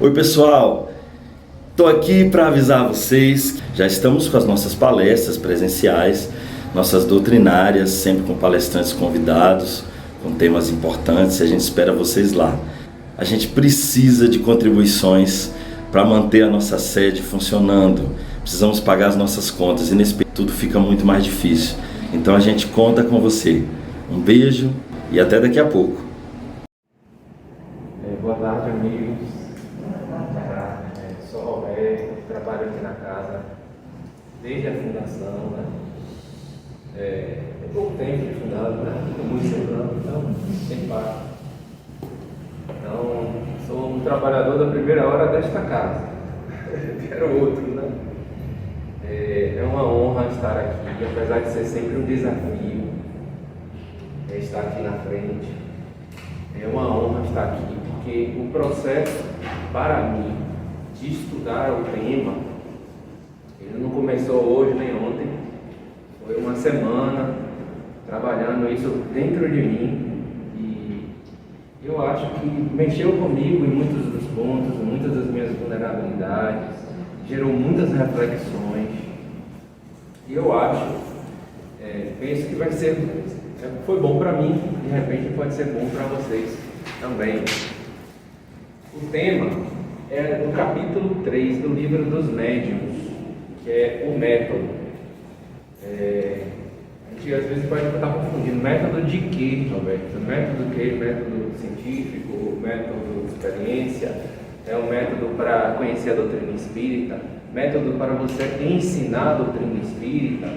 Oi pessoal, estou aqui para avisar vocês, já estamos com as nossas palestras presenciais, nossas doutrinárias, sempre com palestrantes convidados, com temas importantes, e a gente espera vocês lá. A gente precisa de contribuições para manter a nossa sede funcionando, precisamos pagar as nossas contas e nesse período tudo fica muito mais difícil. Então a gente conta com você. Um beijo e até daqui a pouco. Boa tarde, amigos. Sou Roberto, trabalho aqui na casa desde a fundação, né? É pouco tempo de fundado, né? Estou muito sembrando, então sem par. Então, sou um trabalhador da primeira hora desta casa. Quero outro, né? É uma honra estar aqui, apesar de ser sempre um desafio estar aqui na frente. É uma honra estar aqui, porque o processo, para mim, de estudar o tema, ele não começou hoje nem ontem, foi uma semana trabalhando isso dentro de mim e eu acho que mexeu comigo em muitos dos pontos, em muitas das minhas vulnerabilidades, gerou muitas reflexões e eu acho, penso que vai ser, foi bom para mim, de repente pode ser bom para vocês também. O tema é no capítulo 3 do livro dos médiuns, que é o método. A gente às vezes pode estar confundindo. Método de quê, Roberto? Método de quê? Método científico, método de experiência, é um método para conhecer a doutrina espírita, método para você ensinar a doutrina espírita.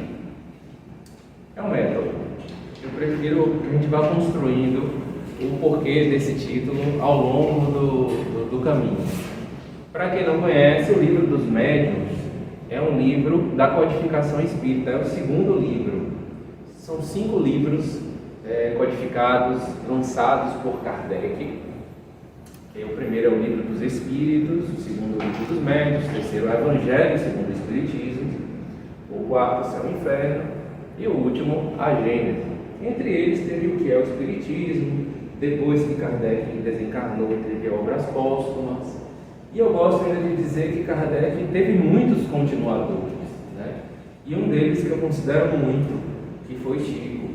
É um método. Eu prefiro que a gente vá construindo o porquê desse título ao longo do caminho. Para quem não conhece, o livro dos médiuns é um livro da codificação espírita, é o segundo livro. São 5 livros codificados, lançados por Kardec. O primeiro é o livro dos Espíritos, o segundo o livro dos médiuns, o terceiro é o Evangelho segundo o Espiritismo, o quarto, Céu e Inferno, e o último, a Gênese. Entre eles teve o que é o Espiritismo. Depois que Kardec desencarnou, teve obras póstumas. E eu gosto ainda de dizer que Kardec teve muitos continuadores, né? E um deles que eu considero muito, que foi Chico.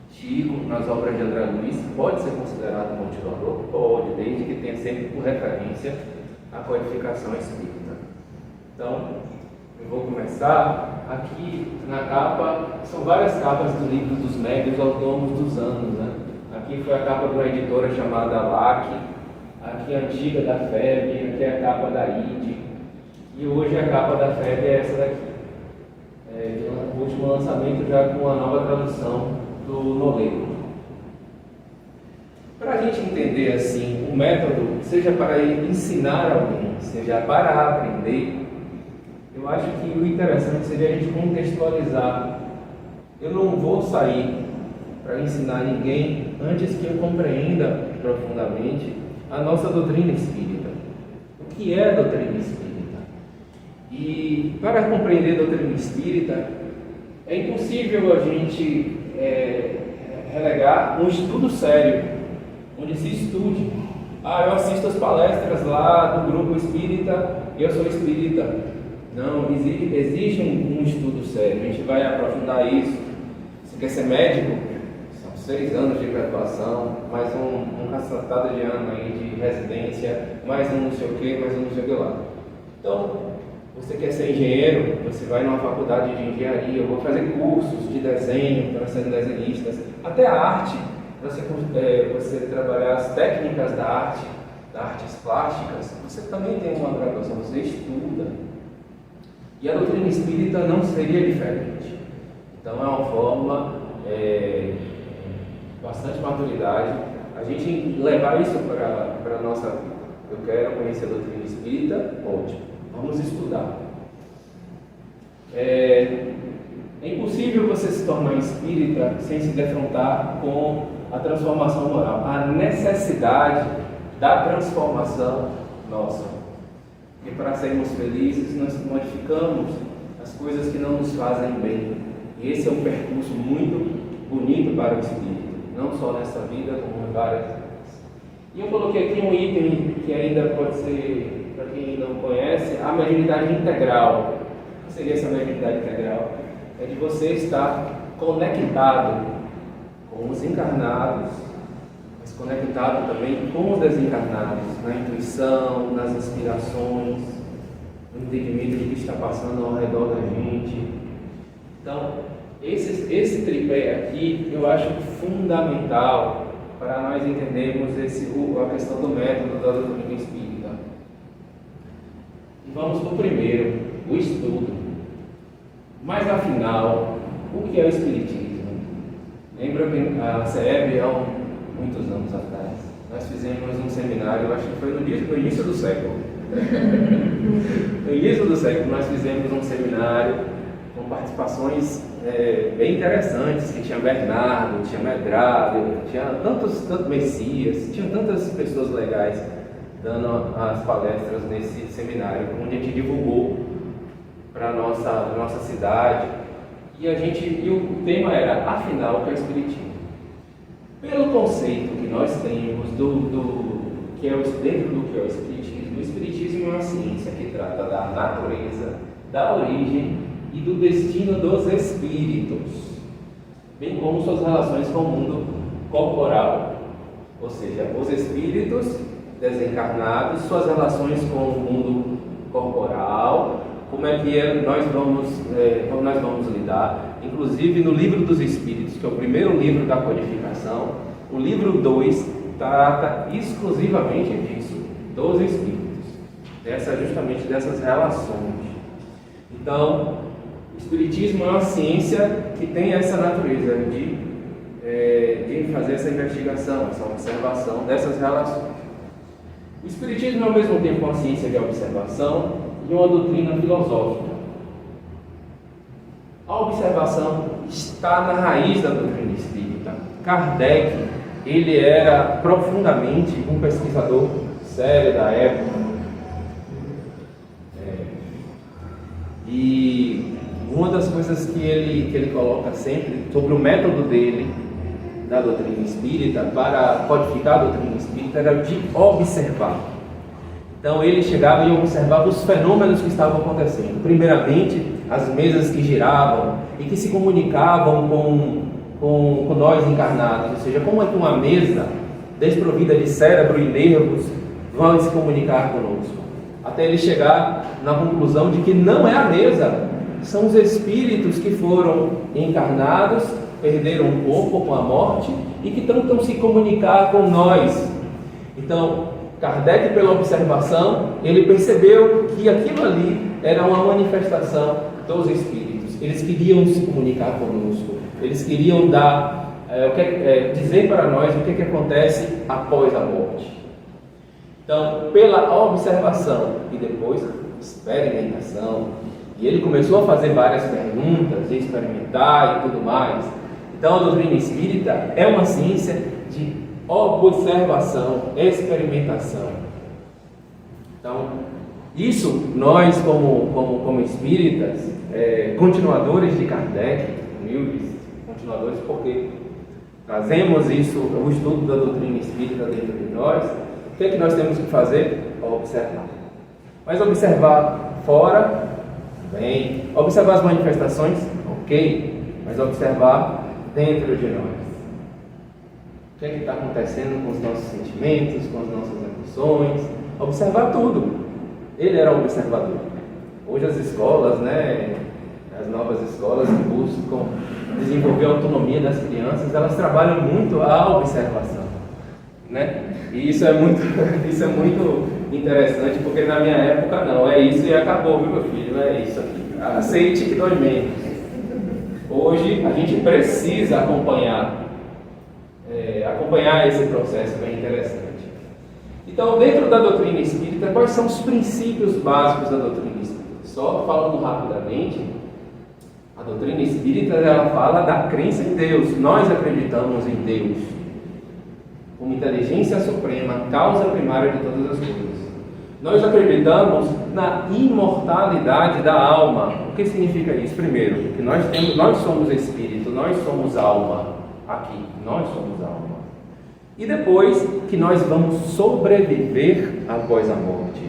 Chico, nas obras de André Luiz, pode ser considerado continuador? Pode, desde que tenha sempre por referência a codificação espírita. Então, eu vou começar aqui na capa, são várias capas do livro dos médiuns ao longo dos anos, né? Aqui foi a capa de uma editora chamada LAC, aqui a antiga da FEB, aqui é a capa da ID, e hoje a capa da FEB é essa daqui. O último lançamento já com a nova tradução do Noleiro. Para a gente entender assim, o método, seja para ensinar alguém, seja para aprender, eu acho que o interessante seria a gente contextualizar. Eu não vou sair para ensinar ninguém antes que eu compreenda profundamente a nossa doutrina espírita. O que é a doutrina espírita? E para compreender a doutrina espírita, é impossível a gente relegar um estudo sério, onde se estude. Eu assisto as palestras lá do grupo espírita, eu sou espírita. Não, existe um estudo sério, a gente vai aprofundar isso. Você quer ser médico? São 6 anos de graduação, mais uma cacetada de ano aí de residência, mais um não sei o que, mais um não sei o que lá. Então, você quer ser engenheiro? Você vai numa faculdade de engenharia, eu vou fazer cursos de desenho para ser desenhistas, até a arte, para você trabalhar as técnicas da arte, das artes plásticas, você também tem uma graduação, você estuda. E a doutrina espírita não seria diferente. Então é uma forma, bastante maturidade, a gente levar isso para a nossa vida. Eu quero conhecer a doutrina espírita? Ótimo, vamos estudar. É impossível você se tornar espírita sem se defrontar com a transformação moral, a necessidade da transformação nossa. E para sermos felizes, nós modificamos as coisas que não nos fazem bem. E esse é um percurso muito bonito para o espírito, não só nessa vida, como em várias vidas. E eu coloquei aqui um item que ainda pode ser, para quem não conhece, a mediunidade integral. O que seria essa mediunidade integral? É de você estar conectado com os encarnados, mas conectado também com os desencarnados, na intuição, nas inspirações, no entendimento do que está passando ao redor da gente. Então, esse tripé aqui eu acho fundamental para nós entendermos a questão do método da doutrina espírita. E vamos para o primeiro, o estudo. Mas afinal, o que é o Espiritismo? Lembra que a CEB, há muitos anos atrás, nós fizemos um seminário, acho que foi no início do século. No início do século nós fizemos um seminário com participações bem interessantes, que tinha Bernardo, tinha Medrado, tinha tantos Messias, tinha tantas pessoas legais dando as palestras nesse seminário, onde a gente divulgou para a nossa cidade, e o tema era, afinal, o que é o Espiritismo? Pelo conceito que nós temos que é dentro do que é o Espiritismo é uma ciência que trata da natureza, da origem e do destino dos espíritos, bem como suas relações com o mundo corporal, ou seja, os espíritos desencarnados, suas relações com o mundo corporal, como é que como nós vamos lidar. Inclusive no Livro dos Espíritos, que é o primeiro livro da codificação, o livro 2 trata exclusivamente disso, dos espíritos, justamente dessas relações. Então, o Espiritismo é uma ciência que tem essa natureza de fazer essa investigação, essa observação dessas relações. O Espiritismo é ao mesmo tempo uma ciência de observação e uma doutrina filosófica. A observação está na raiz da doutrina espírita. Kardec, ele era profundamente um pesquisador sério da época. E uma das coisas que ele coloca sempre sobre o método dele, da doutrina espírita, para codificar a doutrina espírita, era de observar. Então ele chegava e observava os fenômenos que estavam acontecendo. Primeiramente, as mesas que giravam e que se comunicavam com nós encarnados. Ou seja, como é que uma mesa desprovida de cérebro e nervos vai se comunicar conosco? Até ele chegar na conclusão de que não é a mesa, são os espíritos que foram encarnados, perderam o corpo com a morte e que tentam se comunicar com nós. Então, Kardec, pela observação, ele percebeu que aquilo ali era uma manifestação dos espíritos. Eles queriam se comunicar conosco, eles queriam dizer para nós o que acontece após a morte. Então, pela observação e depois experimentação, e ele começou a fazer várias perguntas, e experimentar e tudo mais. Então, a doutrina espírita é uma ciência de observação, experimentação. Então, isso nós como espíritas, continuadores de Kardec, humildes, continuadores, porque trazemos isso, o estudo da doutrina espírita dentro de nós. O que é que nós temos que fazer? Observar. Mas observar fora, bem. Observar as manifestações, ok. Mas observar dentro de nós. O que é que está acontecendo com os nossos sentimentos, com as nossas emoções? Observar tudo. Ele era um observador. Hoje as escolas, as novas escolas que buscam desenvolver a autonomia das crianças, elas trabalham muito a observação, E isso é muito interessante, porque na minha época não, é isso e acabou, viu, meu filho? É isso aqui. Aceite que dói menos. Hoje a gente precisa acompanhar esse processo bem interessante. Então, dentro da doutrina espírita, quais são os princípios básicos da doutrina espírita? Só falando rapidamente, a doutrina espírita ela fala da crença em Deus. Nós acreditamos em Deus como inteligência suprema, causa primária de todas as coisas. Nós acreditamos na imortalidade da alma. O que significa isso? Primeiro, que nós somos espírito, nós somos alma aqui, nós somos alma. E depois que nós vamos sobreviver após a morte.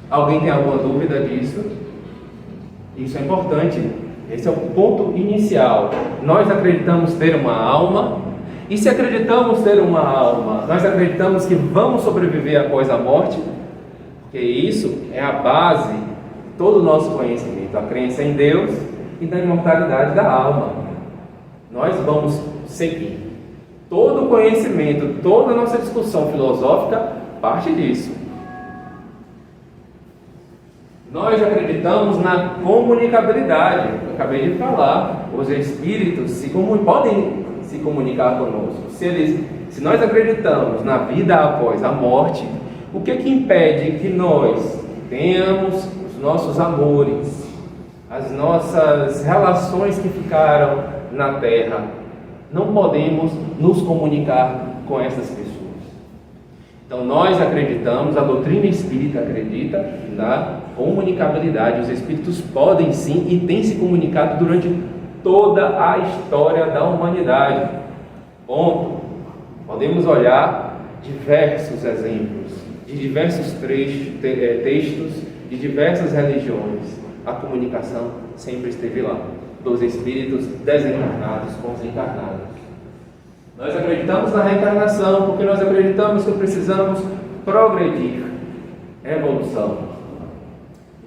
Alguém tem alguma dúvida disso? Isso é importante. Esse é o ponto inicial. Nós acreditamos ter uma alma. E se acreditamos ter uma alma, nós acreditamos que vamos sobreviver após a morte? Porque isso é a base de todo o nosso conhecimento. A crença em Deus e da imortalidade da alma. Nós vamos seguir. Todo o conhecimento, toda a nossa discussão filosófica parte disso. Nós acreditamos na comunicabilidade. Eu acabei de falar, os espíritos podem se comunicar conosco. Se nós acreditamos na vida após a morte, o que impede que nós tenhamos os nossos amores, as nossas relações que ficaram na Terra? Não podemos nos comunicar com essas pessoas. Então nós acreditamos, a doutrina espírita acredita na comunicabilidade. Os espíritos podem sim e têm se comunicado durante toda a história da humanidade. Ponto. Podemos olhar diversos exemplos, de diversos textos, de diversas religiões. A comunicação sempre esteve lá, dos espíritos desencarnados com os encarnados. Nós acreditamos na reencarnação porque nós acreditamos que precisamos progredir, evolução.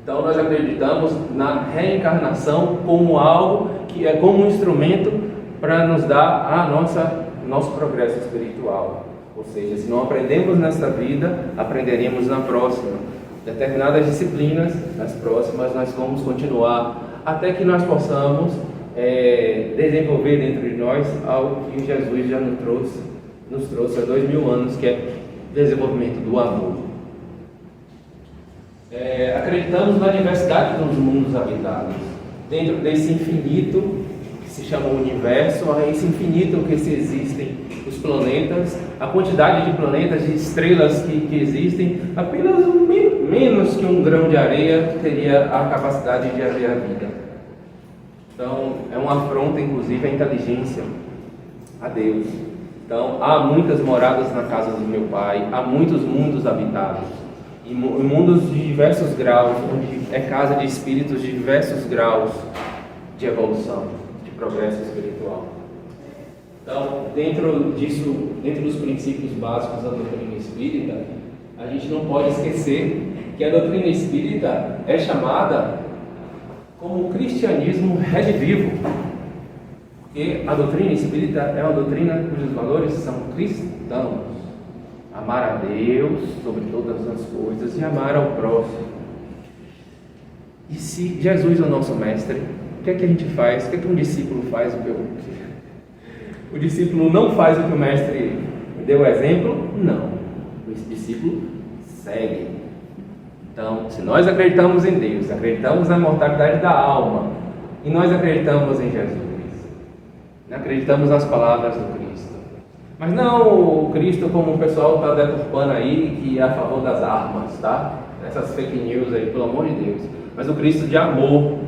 Então nós acreditamos na reencarnação como algo que é como um instrumento para nos dar nosso progresso espiritual. Ou seja, se não aprendemos nesta vida, aprenderemos na próxima. Determinadas disciplinas, nas próximas nós vamos continuar até que nós possamos desenvolver dentro de nós algo que Jesus já nos trouxe há 2000 anos, que é o desenvolvimento do amor. Acreditamos na diversidade dos mundos habitados, dentro desse infinito que se chama universo, a esse infinito que existem os planetas, a quantidade de planetas, de estrelas que existem, apenas menos que um grão de areia teria a capacidade de haver a vida. Então, é uma afronta, inclusive, à inteligência, a Deus. Então, há muitas moradas na casa do meu Pai, há muitos mundos habitados, e mundos de diversos graus, onde é casa de espíritos de diversos graus de evolução, de progresso espiritual. Então, dentro dos princípios básicos da doutrina espírita, a gente não pode esquecer que a doutrina espírita é chamada como o cristianismo redivivo, porque a doutrina espírita é uma doutrina cujos valores são cristãos: amar a Deus sobre todas as coisas e amar ao próximo. E se Jesus é o nosso mestre, o que é que a gente faz? O que é que um discípulo faz? O discípulo não faz o que o mestre deu exemplo? Não. O discípulo segue. Então, se nós acreditamos em Deus, acreditamos na imortalidade da alma, e nós acreditamos em Jesus, acreditamos nas palavras do Cristo, mas não o Cristo como o pessoal está deturpando aí, que é a favor das armas, tá? Essas fake news aí, pelo amor de Deus. Mas o Cristo de amor,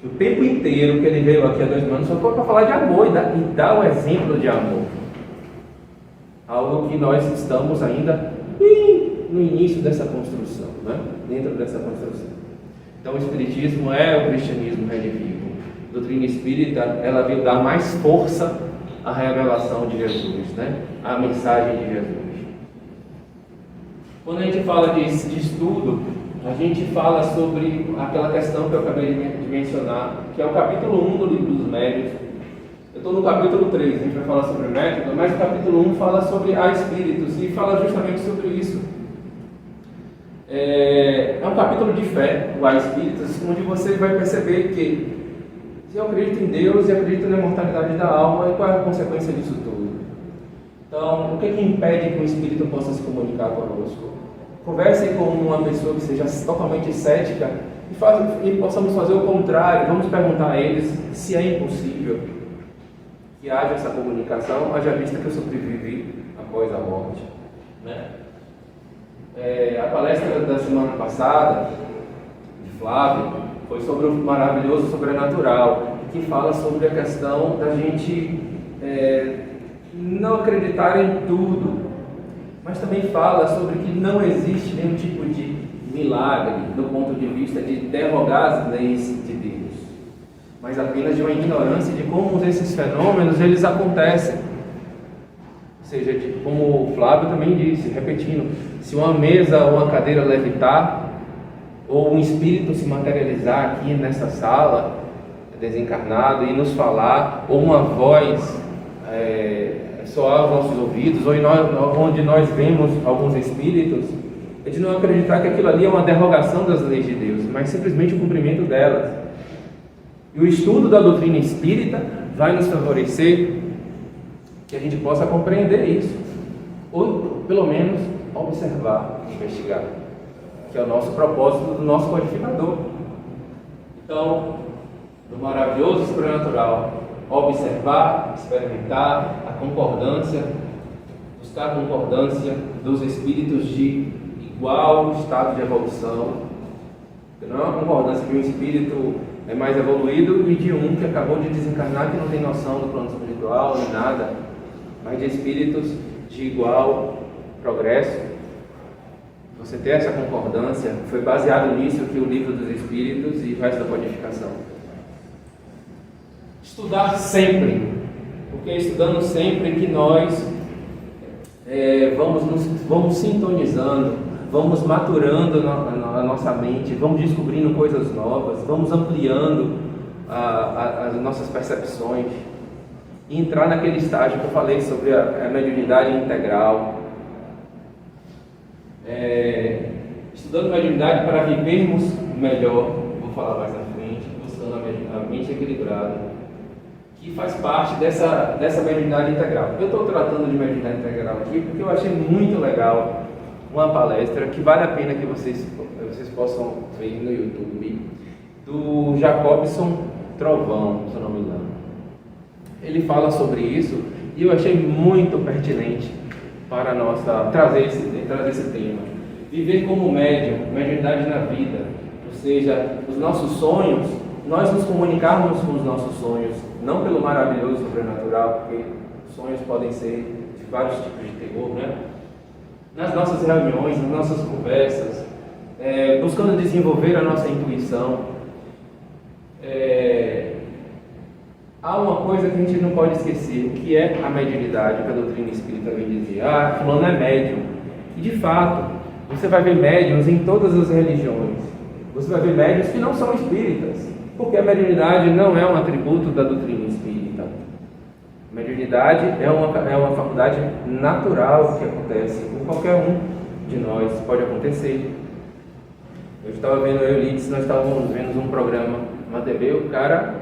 que o tempo inteiro que ele veio aqui há 2000 anos só foi para falar de amor e dar o exemplo de amor. Algo que nós estamos ainda no início dessa construção, né? Dentro dessa construção. Então o Espiritismo é o cristianismo redivivo. A doutrina espírita, ela veio dar mais força à revelação de Jesus, né? À mensagem de Jesus. Quando a gente fala de estudo, a gente fala sobre aquela questão que eu acabei de mencionar, que é o capítulo 1 do Livro dos Médiuns. Eu estou no capítulo 3, a gente vai falar sobre método, mas o capítulo 1 fala sobre a espíritos e fala justamente sobre isso. É um capítulo de fé, o A Espíritos, onde você vai perceber que se eu acredito em Deus e acredito na imortalidade da alma, e qual é a consequência disso tudo? Então, o que impede que um espírito possa se comunicar conosco? Converse com uma pessoa que seja totalmente cética e possamos fazer o contrário. Vamos perguntar a eles se é impossível que haja essa comunicação, haja vista que eu sobrevivi após a morte, né? A palestra da semana passada, de Flávio, foi sobre o maravilhoso sobrenatural, que fala sobre a questão da gente não acreditar em tudo, mas também fala sobre que não existe nenhum tipo de milagre do ponto de vista de derrogar as leis de Deus, mas apenas de uma ignorância de como esses fenômenos eles acontecem. Ou seja, como o Flávio também disse, repetindo, se uma mesa ou uma cadeira levitar, ou um espírito se materializar aqui nessa sala, desencarnado, e nos falar, ou uma voz soar aos nossos ouvidos, ou onde nós vemos alguns espíritos, é de não acreditar que aquilo ali é uma derrogação das leis de Deus, mas simplesmente o cumprimento delas. E o estudo da doutrina espírita vai nos favorecer que a gente possa compreender isso, ou pelo menos observar, investigar, que é o nosso propósito do nosso codificador. Então, do maravilhoso sobrenatural, observar, experimentar a concordância, buscar a concordância dos espíritos de igual estado de evolução, não é uma concordância de um espírito mais evoluído e de um que acabou de desencarnar, que não tem noção do plano espiritual nem nada, mas de espíritos de igual progresso. Você ter essa concordância foi baseado nisso que o livro dos Espíritos e o resto da codificação. Estudar sempre, porque estudando sempre que nós vamos sintonizando, vamos maturando a nossa mente, vamos descobrindo coisas novas, vamos ampliando as nossas percepções e entrar naquele estágio que eu falei sobre a mediunidade integral. Estudando mediunidade para vivermos melhor, vou falar mais na frente, buscando a mente equilibrada, que faz parte dessa mediunidade integral. Eu estou tratando de mediunidade integral aqui porque eu achei muito legal uma palestra que vale a pena que vocês possam ver no YouTube, do Jacobson Trovão, se eu não me engano. Ele fala sobre isso e eu achei muito pertinente para trazer esse tema. Viver como médium, mediunidade na vida, ou seja, os nossos sonhos, nós nos comunicarmos com os nossos sonhos, não pelo maravilhoso sobrenatural, porque sonhos podem ser de vários tipos de terror, né? Nas nossas reuniões, nas nossas conversas, buscando desenvolver a nossa intuição. Há uma coisa que a gente não pode esquecer, que é a mediunidade, que a doutrina espírita vem dizer, fulano é médium. E de fato, você vai ver médiuns em todas as religiões. Você vai ver médiuns que não são espíritas, porque a mediunidade não é um atributo da doutrina espírita. A mediunidade é uma faculdade natural que acontece com qualquer um de nós, pode acontecer. Eu estava vendo eu e o Lides, nós estávamos vendo um programa na TV, o cara,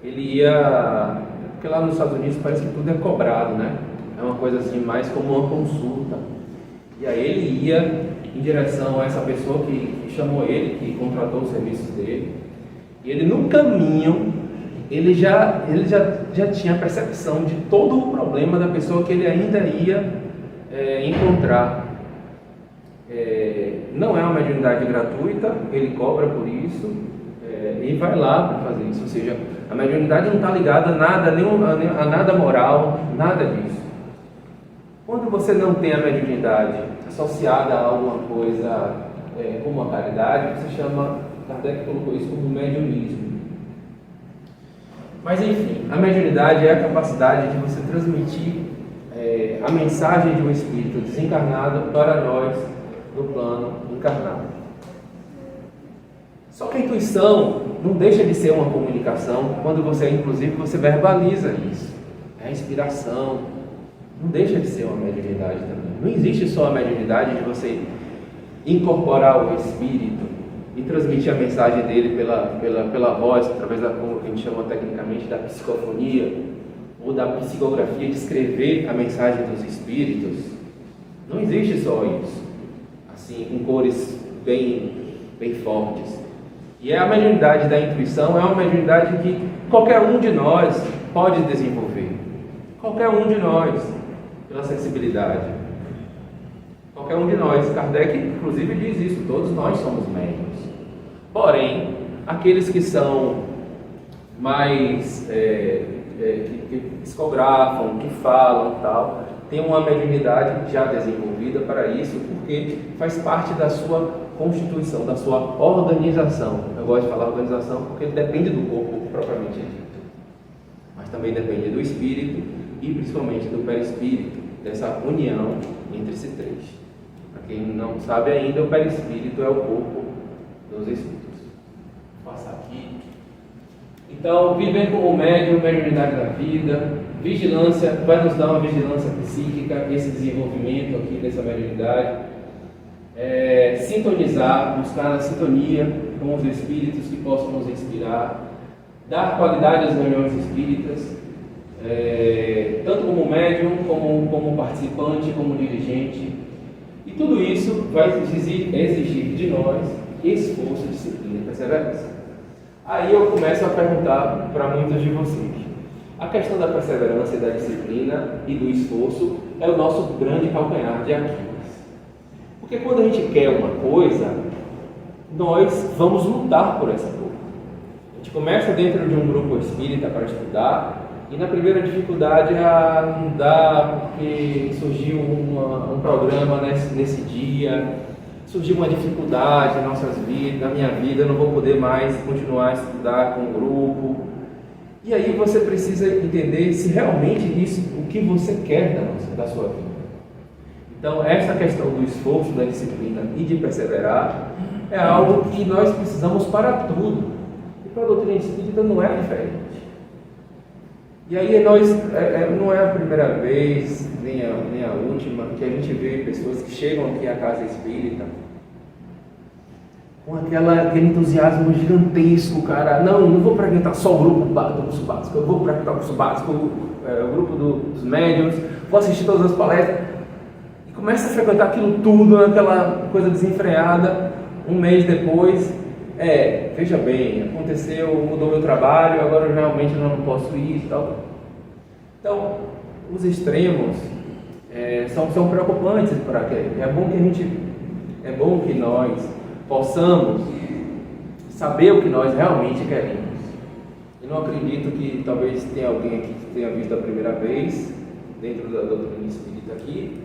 ele ia, porque lá nos Estados Unidos parece que tudo é cobrado, né? É uma coisa assim, mais como uma consulta. E aí ele ia em direção a essa pessoa que chamou ele, que contratou os serviços dele. E ele no caminho, ele já tinha a percepção de todo o problema da pessoa que ele ainda ia encontrar. Não é uma mediunidade gratuita, ele cobra por isso e vai lá para fazer isso. Ou seja, a mediunidade não está ligada a nada moral, nada disso. Quando você não tem a mediunidade associada a alguma coisa como a caridade, você chama, Kardec colocou isso como mediunismo. Mas enfim, a mediunidade é a capacidade de você transmitir a mensagem de um espírito desencarnado para nós no plano encarnado. Só que a intuição não deixa de ser uma comunicação quando inclusive você verbaliza isso. É a inspiração. Não deixa de ser uma mediunidade também. Não existe só a mediunidade de você incorporar o espírito e transmitir a mensagem dele pela voz, através da como a gente chama tecnicamente da psicofonia ou da psicografia, de escrever a mensagem dos espíritos. Não existe só isso, assim, com cores bem fortes. E a mediunidade da intuição é uma mediunidade que qualquer um de nós pode desenvolver. Qualquer um de nós, pela sensibilidade. Qualquer um de nós. Kardec, inclusive, diz isso. Todos nós somos médiuns. Porém, aqueles que são mais que psicografam, que falam e tal, tem uma mediunidade já desenvolvida para isso, porque faz parte da sua constituição, da sua organização. Eu gosto de falar organização porque depende do corpo propriamente dito, mas também depende do espírito e principalmente do perispírito, dessa união entre esses três. Para quem não sabe ainda, o perispírito é o corpo dos espíritos. Vou passar aqui. Então, viver como médium, mediunidade da vida, vigilância, vai nos dar uma vigilância psíquica, esse desenvolvimento aqui dessa mediunidade. Sintonizar, buscar a sintonia com os espíritos que possam nos inspirar, dar qualidade às reuniões espíritas, tanto como médium, como participante, como dirigente. E tudo isso vai exigir de nós esforço, disciplina e perseverança. Aí eu começo a perguntar para muitos de vocês. A questão da perseverança e da disciplina e do esforço é o nosso grande calcanhar de Aquiles. Porque quando a gente quer uma coisa, nós vamos lutar por essa coisa. A gente começa dentro de um grupo espírita para estudar, e na primeira dificuldade, não dá porque surgiu um programa nesse dia, surgiu uma dificuldade em nossas vidas, na minha vida, eu não vou poder mais continuar a estudar com o grupo. E aí você precisa entender se realmente isso, o que você quer da sua vida. Então, essa questão do esforço, da disciplina e de perseverar é algo que nós precisamos para tudo. E para a doutrina espírita não é diferente. E aí não é a primeira vez, nem a última, que a gente vê pessoas que chegam aqui à casa espírita com aquele entusiasmo gigantesco, cara. Não vou frequentar só o grupo do curso básico, eu vou frequentar o curso básico, o grupo dos médiuns, vou assistir todas as palestras. E começa a frequentar aquilo tudo, aquela coisa desenfreada. Um mês depois, veja bem, aconteceu, mudou meu trabalho, agora eu realmente não posso ir e tal. Então, os extremos são preocupantes para quem. É bom que nós possamos saber o que nós realmente queremos. Eu não acredito que talvez tenha alguém aqui que tenha visto a primeira vez dentro da doutrina espírita aqui,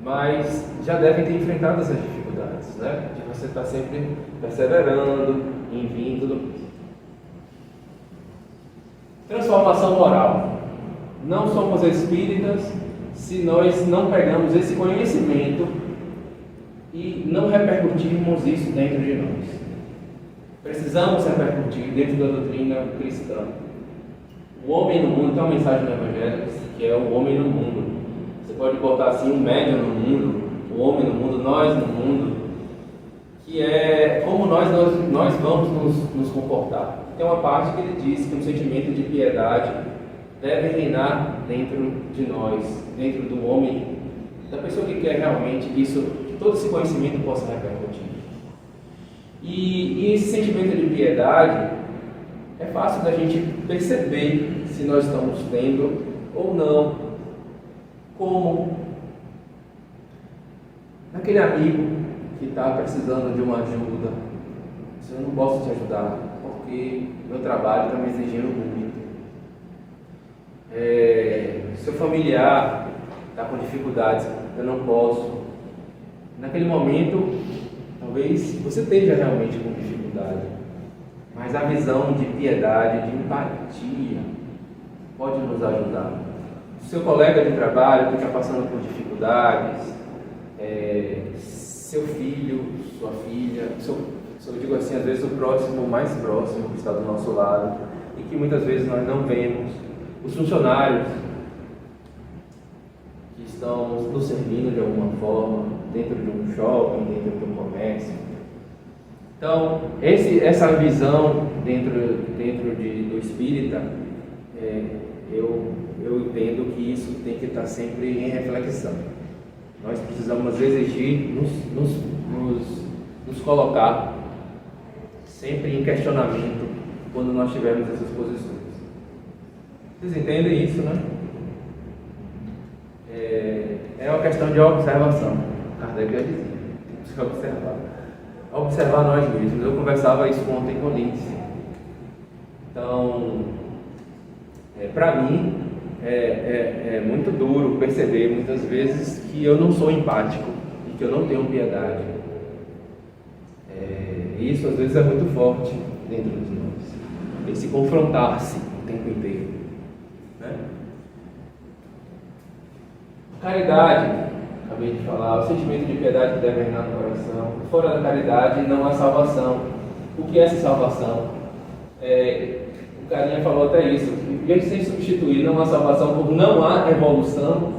mas já devem ter enfrentado essas dificuldades, né? De você estar sempre perseverando em vir tudo isso. Transformação moral. Não somos espíritas se nós não pegamos esse conhecimento e não repercutirmos isso dentro de nós. Precisamos repercutir dentro da doutrina cristã. O homem no mundo, tem uma mensagem no Evangelho que é o homem no mundo. Você pode botar assim, um médium no mundo, o homem no mundo, nós no mundo, que é como nós vamos nos comportar. Tem uma parte que ele diz que um sentimento de piedade deve reinar dentro de nós, dentro do homem, da pessoa que quer realmente isso, que todo esse conhecimento possa repercutir. E esse sentimento de piedade é fácil da gente perceber se nós estamos tendo ou não. Como naquele amigo que está precisando de uma ajuda, eu não posso te ajudar porque meu trabalho está me exigindo muito. Seu familiar está com dificuldades, eu não posso. Naquele momento, talvez você esteja realmente com dificuldade, mas a visão de piedade, de empatia, pode nos ajudar. Seu colega de trabalho que está passando por dificuldades, seu filho, sua filha, eu digo assim, às vezes o próximo, o mais próximo que está do nosso lado e que muitas vezes nós não vemos, os funcionários que estão nos servindo de alguma forma, dentro de um shopping, dentro de um comércio. Então, essa visão dentro do espírita, eu entendo que isso tem que estar sempre em reflexão. Nós precisamos exigir, nos colocar sempre em questionamento quando nós tivermos essas posições. Vocês entendem isso, né? É uma questão de observação. Kardec já dizia, temos que observar nós mesmos. Eu conversava isso ontem com o Lindsay. Então, Para mim, é muito duro perceber muitas vezes que eu não sou empático e que eu não tenho piedade. Isso às vezes é muito forte dentro de nós, esse confrontar-se o tempo inteiro, né? Caridade, acabei de falar, o sentimento de piedade que deve reinar no coração. Fora da caridade não há salvação. O que é essa salvação? O carinha falou até isso, que sem substituir não há salvação por não há evolução.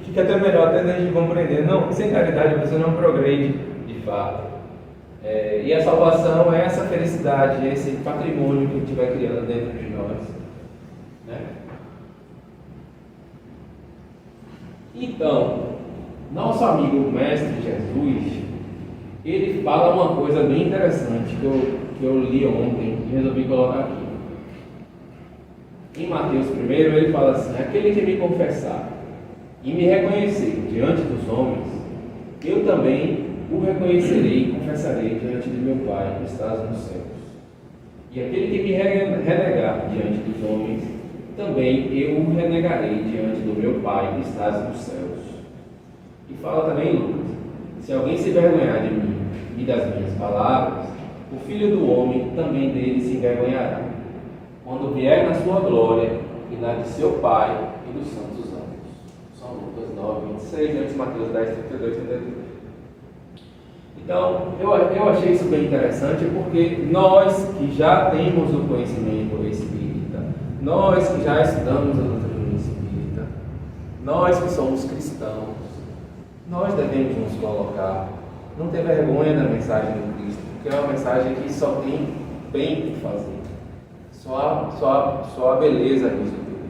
Fica até melhor até a gente compreender. Não, sem caridade você não progride de fato. E a salvação é essa felicidade, esse patrimônio que a gente vai criando dentro de nós, né? Então, nosso amigo Mestre Jesus, ele fala uma coisa bem interessante que eu li ontem e resolvi colocar aqui. Em Mateus 1, ele fala assim: aquele que me confessar e me reconhecer diante dos homens, eu também o reconhecerei e confessarei diante de meu Pai que estás nos céus. E aquele que me renegar diante dos homens, também eu o renegarei diante do meu Pai que estás nos céus. E fala também Lucas: se alguém se envergonhar de mim e das minhas palavras, o Filho do Homem também dele se envergonhará, quando vier na sua glória e na de seu Pai e dos santos anjos. São Lucas 9, 26, antes Mateus 10, 32, 33. Então, eu achei isso bem interessante, porque nós que já temos o conhecimento espírita, nós que já estudamos a doutrina espírita, nós que somos cristãos, nós devemos nos colocar, não ter vergonha da mensagem do Cristo, porque é uma mensagem que só tem bem por fazer, só a beleza nisso tudo.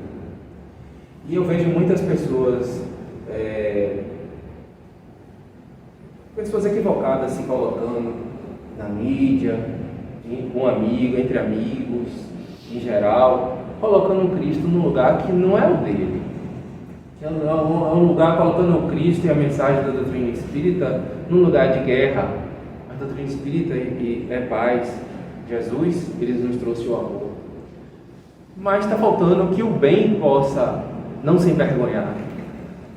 E eu vejo muitas pessoas equivocadas se colocando na mídia, com amigo, entre amigos, em geral, colocando o Cristo num lugar que não é o dele. É um lugar colocando o Cristo e a mensagem da doutrina espírita num lugar de guerra. A doutrina espírita é paz. Jesus, ele nos trouxe o amor. Mas está faltando que o bem possa não se envergonhar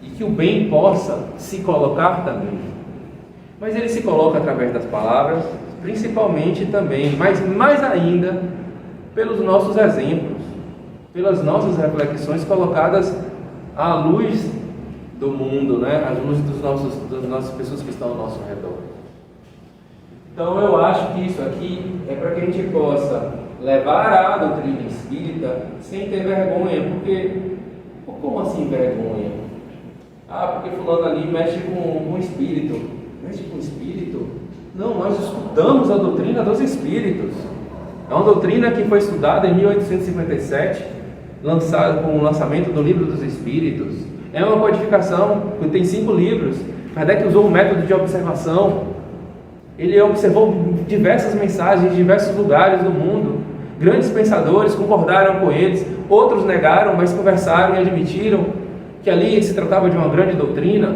e que o bem possa se colocar também. Mas ele se coloca através das palavras, principalmente também, mas mais ainda, pelos nossos exemplos, pelas nossas reflexões colocadas à luz do mundo, né? À luz das nossas pessoas que estão ao nosso redor. Então eu acho que isso aqui é para que a gente possa levar a doutrina espírita sem ter vergonha, porque como assim vergonha? Porque fulano ali mexe com o espírito. Mexe com o espírito? Não, nós estudamos a doutrina dos espíritos. É uma doutrina que foi estudada em 1857, lançada com o lançamento do Livro dos Espíritos. É uma codificação que tem 5 livros. Kardec usou um método de observação. Ele observou diversas mensagens de diversos lugares do mundo. Grandes pensadores concordaram com eles, outros negaram, mas conversaram e admitiram que ali se tratava de uma grande doutrina.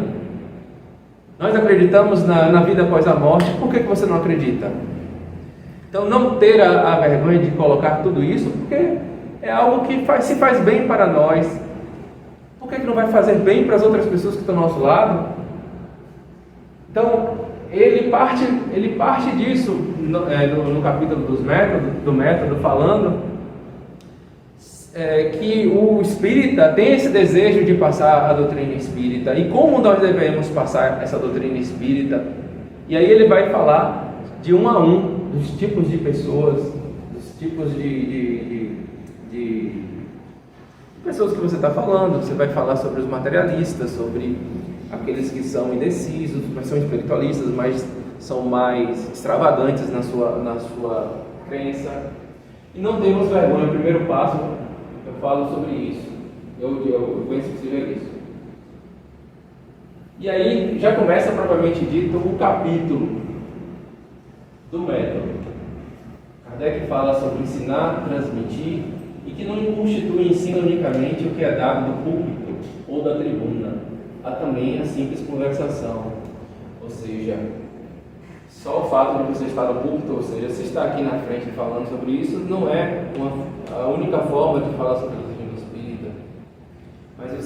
Nós acreditamos na vida após a morte. Por que você não acredita? Então, não ter a vergonha de colocar tudo isso, porque é algo que se faz bem para nós. Por que não vai fazer bem para as outras pessoas que estão ao nosso lado? Então, ele parte disso no capítulo do método, falando que o espírita tem esse desejo de passar a doutrina espírita e como nós devemos passar essa doutrina espírita. E aí ele vai falar de um a um dos tipos de pessoas, dos tipos de pessoas que você está falando. Você vai falar sobre os materialistas, sobre aqueles que são indecisos, mas são espiritualistas, mas são mais extravagantes na sua crença. E não temos vergonha. O primeiro passo, eu falo sobre isso. Eu penso que seja isso. E aí já começa propriamente dito o capítulo do método. Kardec fala sobre ensinar, transmitir, e que não constitui ensino unicamente o que é dado do púlpito ou da tribuna. Há também a simples conversação, ou seja, só o fato de você estar no púlpito, ou seja, se está aqui na frente falando sobre isso, não é a única forma de falar sobre a doutrina espírita.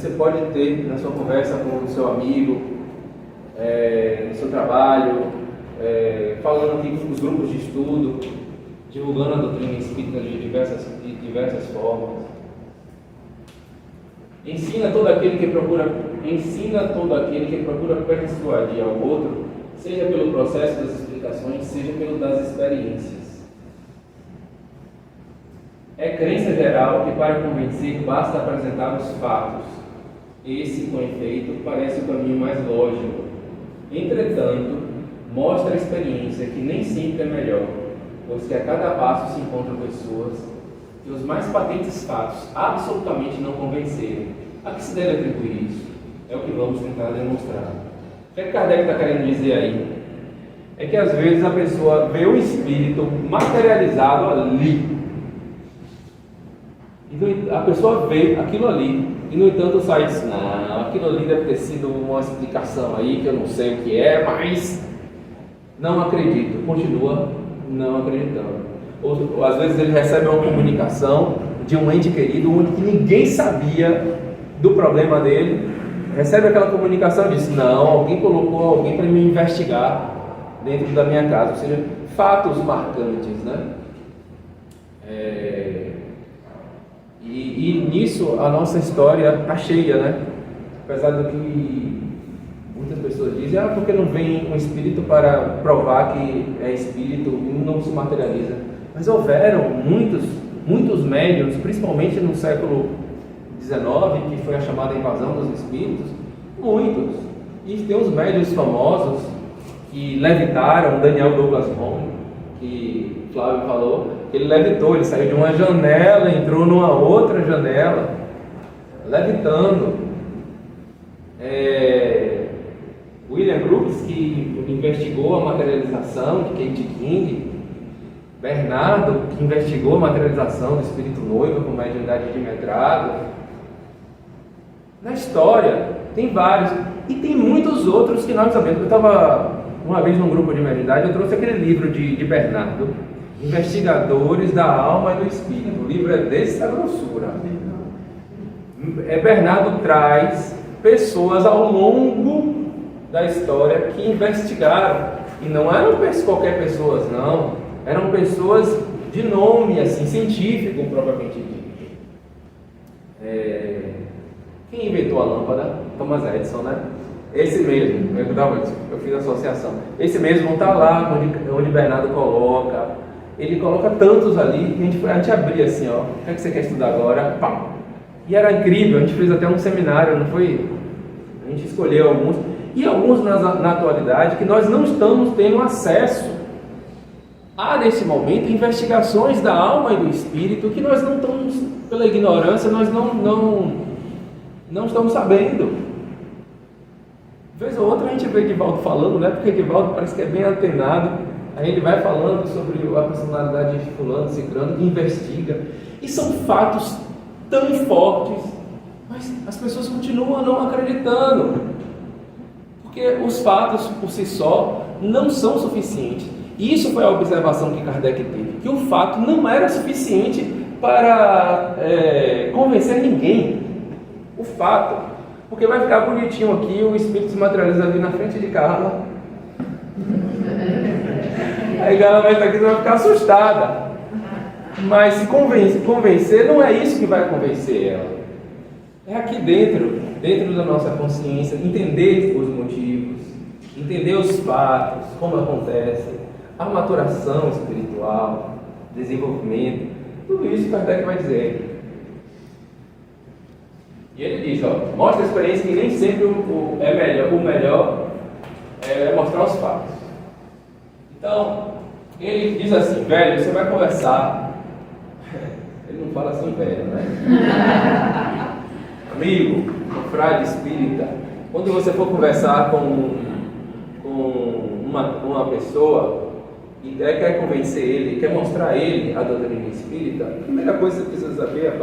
você pode ter na sua conversa com o seu amigo, no seu trabalho, falando aqui com os grupos de estudo, divulgando a doutrina espírita de diversas formas. Ensina todo aquele que procura persuadir ao outro, seja pelo processo das explicações, seja pelo das experiências. É crença geral que para convencer basta apresentar os fatos. Esse, com efeito, parece o caminho mais lógico. Entretanto, mostra a experiência que nem sempre é melhor, pois que a cada passo se encontram pessoas que os mais patentes fatos absolutamente não convenceram. A que se deve atribuir isso? É o que vamos tentar demonstrar. O que Kardec está querendo dizer aí? É que às vezes a pessoa vê o espírito materializado ali. E a pessoa vê aquilo ali e, no entanto, sai e diz: não, aquilo ali deve ter sido uma explicação aí que eu não sei o que é, mas não acredito. Continua não acreditando. Ou às vezes ele recebe uma comunicação de um ente querido onde ninguém sabia do problema dele, recebe aquela comunicação e diz: não, alguém colocou alguém para me investigar dentro da minha casa. Ou seja, fatos marcantes, né? E nisso a nossa história está cheia, né? Apesar do que muitas pessoas dizem: porque não vem um espírito para provar que é espírito e não se materializa. Mas houveram muitos médiuns, principalmente no século XIX, que foi a chamada invasão dos espíritos, muitos. E tem uns médiuns famosos que levitaram, Daniel Douglas Home, que Flávio falou, ele levitou, ele saiu de uma janela, entrou numa outra janela, levitando. William Crookes, que investigou a materialização de Kate King, Bernardo, que investigou a materialização do espírito noivo com mediunidade de metrado. Na história tem vários, e tem muitos outros que nós sabemos. Eu estava uma vez num grupo de mediunidade, eu trouxe aquele livro de Bernardo, Investigadores da Alma e do Espírito. O livro é dessa grossura. Bernardo traz pessoas ao longo da história que investigaram, e não eram qualquer pessoas, não, eram pessoas de nome assim, científico propriamente dito. Quem inventou a lâmpada? Thomas Edison, né? Esse mesmo, eu fiz a associação. Esse mesmo está lá onde Bernardo coloca. Ele coloca tantos ali, que a gente abria assim, ó, o que é que você quer estudar agora? Pá. E era incrível, a gente fez até um seminário, não foi? A gente escolheu alguns, e alguns na atualidade que nós não estamos tendo acesso. Há nesse momento investigações da alma e do espírito que nós não estamos, pela ignorância, nós não estamos sabendo. Vez ou outra a gente vê Edivaldo falando, né? Porque Edivaldo parece que é bem antenado. Aí ele vai falando sobre a personalidade de fulano, ciclano, que investiga. E são fatos tão fortes, mas as pessoas continuam não acreditando. Porque os fatos por si só não são suficientes. E isso foi a observação que Kardec teve, que o fato não era suficiente para convencer ninguém. O fato, porque vai ficar bonitinho aqui, o espírito se materializa ali na frente de Carla. Aí Carla vai estar aqui e vai ficar assustada. Mas se convencer, não é isso que vai convencer ela. É aqui dentro da nossa consciência, entender os motivos, entender os fatos, como acontece, a maturação espiritual, desenvolvimento, tudo isso Kardec vai dizer. E ele diz, mostra a experiência que nem sempre o melhor é mostrar os fatos. Então, ele diz assim: velho, você vai conversar. Ele não fala assim, velho, né? Amigo, frade espírita, quando você for conversar com uma pessoa e quer convencer ele, quer mostrar a ele a doutrina espírita, a primeira coisa que você precisa saber,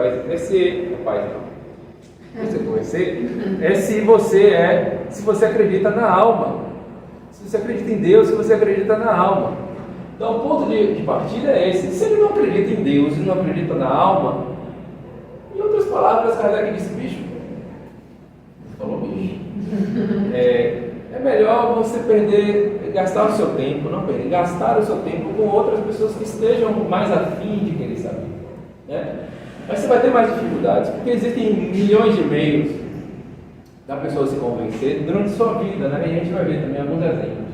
você conhecer, é se você acredita na alma. Se você acredita em Deus, se você acredita na alma. Então o ponto de partida é esse. Se ele não acredita em Deus e não acredita na alma, em outras palavras, Kardec disse: bicho, falou bicho. É melhor você gastar o seu tempo, não perder, gastar o seu tempo com outras pessoas que estejam mais afim de querer saber, né? Mas você vai ter mais dificuldades, porque existem milhões de meios da pessoa se convencer durante a sua vida, né? E a gente vai ver também alguns exemplos.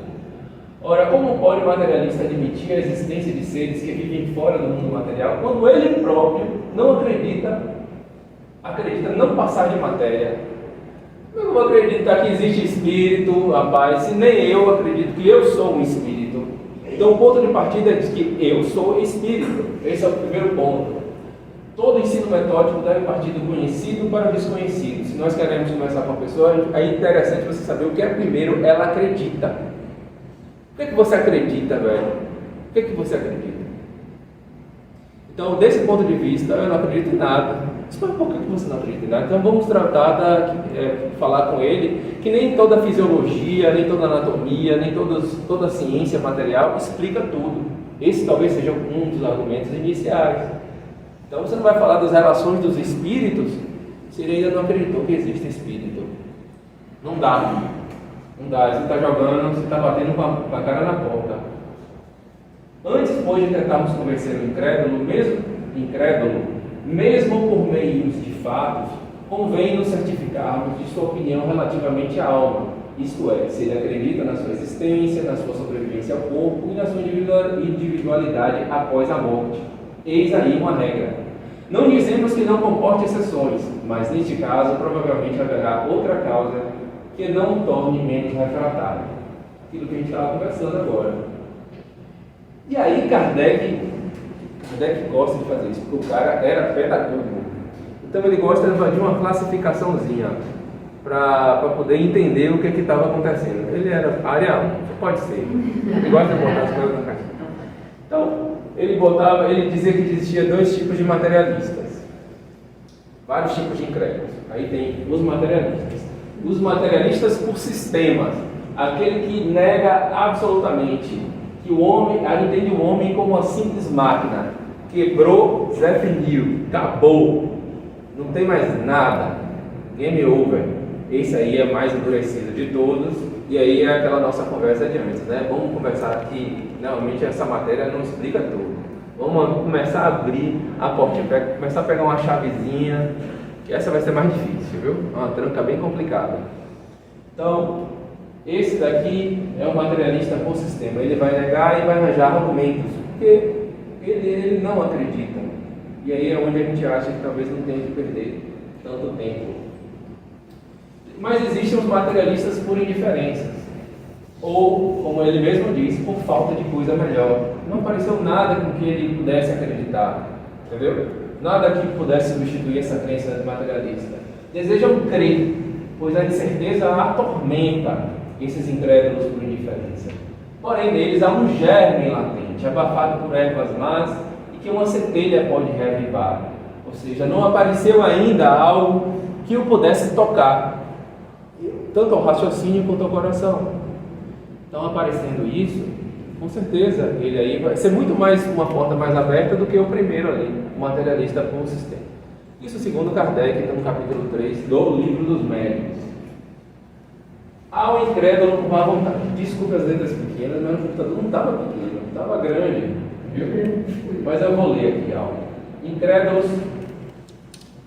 Ora, como pode o materialista admitir a existência de seres que vivem fora do mundo material, quando ele próprio não acredita não passar de matéria? Eu não vou acreditar que existe espírito, rapaz, se nem eu acredito que eu sou um espírito. Então o ponto de partida é de que eu sou espírito. Esse é o primeiro ponto. Todo ensino metódico deve partir do conhecido para o desconhecido. Se nós queremos conversar com a pessoa, é interessante você saber o que é primeiro ela acredita. O que você acredita, velho? O que você acredita? Então, desse ponto de vista, eu não acredito em nada. Mas por que você não acredita em nada? Então, vamos falar com ele que nem toda fisiologia, nem toda anatomia, nem toda a ciência material explica tudo. Esse talvez seja um dos argumentos iniciais. Então, você não vai falar das relações dos espíritos se ele ainda não acreditou que existe espírito. Não dá. Não dá. Você está jogando, você está batendo com a cara na porta. Antes, pois, de tentarmos convencer o incrédulo, mesmo por meios de fatos, convém nos certificarmos de sua opinião relativamente à alma, isto é, se ele acredita na sua existência, na sua sobrevivência ao corpo e na sua individualidade após a morte. Eis aí uma regra. Não dizemos que não comporte exceções, mas neste caso provavelmente haverá outra causa que não o torne menos refratário. Aquilo que a gente estava conversando agora. E aí Kardec gosta de fazer isso, porque o cara era pedagogo. Então ele gosta de uma classificaçãozinha para poder entender o que estava acontecendo. Ele era área 1, pode ser. Ele gosta de botar as coisas na caixa. Então, ele dizia que existia dois tipos de materialistas. Vários tipos de incrédulos. Aí tem os materialistas. Os materialistas por sistemas. Aquele que nega absolutamente que o homem, entende o homem como uma simples máquina. Quebrou, Zé finiu, acabou. Não tem mais nada. Game over. Esse aí é mais endurecido de todos. E aí é aquela nossa conversa de antes, né? Vamos conversar aqui. Realmente essa matéria não explica tudo. Vamos começar a abrir a porta, começar a pegar uma chavezinha, que essa vai ser mais difícil, viu? É uma tranca bem complicada. Então, esse daqui é um materialista por sistema. Ele vai negar e vai arranjar argumentos, porque ele não acredita. E aí é onde a gente acha que talvez não tenha que perder tanto tempo. Mas existem os materialistas por indiferenças. Ou, como ele mesmo diz, por falta de coisa melhor. Não apareceu nada com que ele pudesse acreditar, entendeu? Nada que pudesse substituir essa crença materialista. Desejam crer, pois a incerteza atormenta esses incrédulos por indiferença. Porém, neles há um germe latente, abafado por ervas más, e que uma centelha pode reavivar. Ou seja, não apareceu ainda algo que o pudesse tocar, tanto ao raciocínio quanto ao coração. Então, aparecendo isso, com certeza, ele aí vai ser muito mais uma porta mais aberta do que o primeiro ali, o materialista por sistema. Isso segundo Kardec, no capítulo 3 do Livro dos Médiuns. Ao incrédulo com má vontade. Desculpe as letras pequenas, mas o computador não estava pequeno, estava grande, viu? Mas eu vou ler aqui algo. Incrédulos,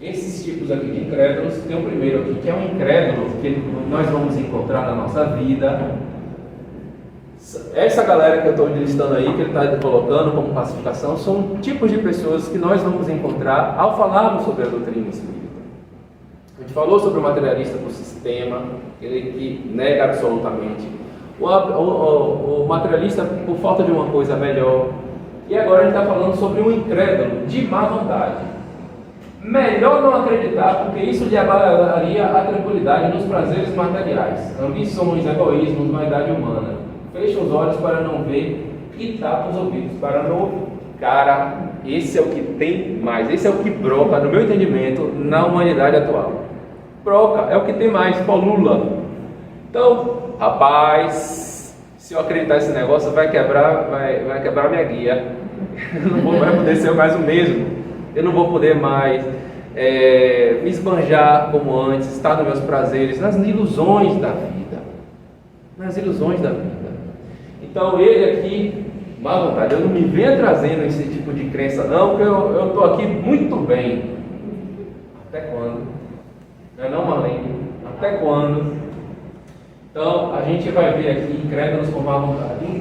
esses tipos aqui de incrédulos, tem o primeiro aqui, que é um incrédulo que nós vamos encontrar na nossa vida. Essa galera que eu estou listando aí, que ele está colocando como classificação, são tipos de pessoas que nós vamos encontrar ao falarmos sobre a doutrina espírita. A gente falou sobre o materialista por sistema, ele que nega absolutamente. O materialista por falta de uma coisa melhor. E agora a gente está falando sobre um incrédulo de má vontade. Melhor não acreditar, porque isso lhe abalaria a tranquilidade nos prazeres materiais, ambições, egoísmos, vaidade humana. Fecha os olhos para não ver e tapa os ouvidos para não ouvir. Cara, esse é o que tem mais, esse é o que broca, no meu entendimento, na humanidade atual. Broca, é o que tem mais, polula. Então, rapaz, se eu acreditar nesse negócio, vai quebrar minha guia. Eu não vou mais poder ser mais o mesmo. Eu não vou poder mais me esbanjar como antes, estar nos meus prazeres, nas ilusões da vida. Nas ilusões da vida. Então ele aqui, má vontade, eu não me venha trazendo esse tipo de crença não, porque eu estou aqui muito bem. Até quando? Não é não, Marlene? Até quando? Então a gente vai ver aqui incrédulos com má vontade. E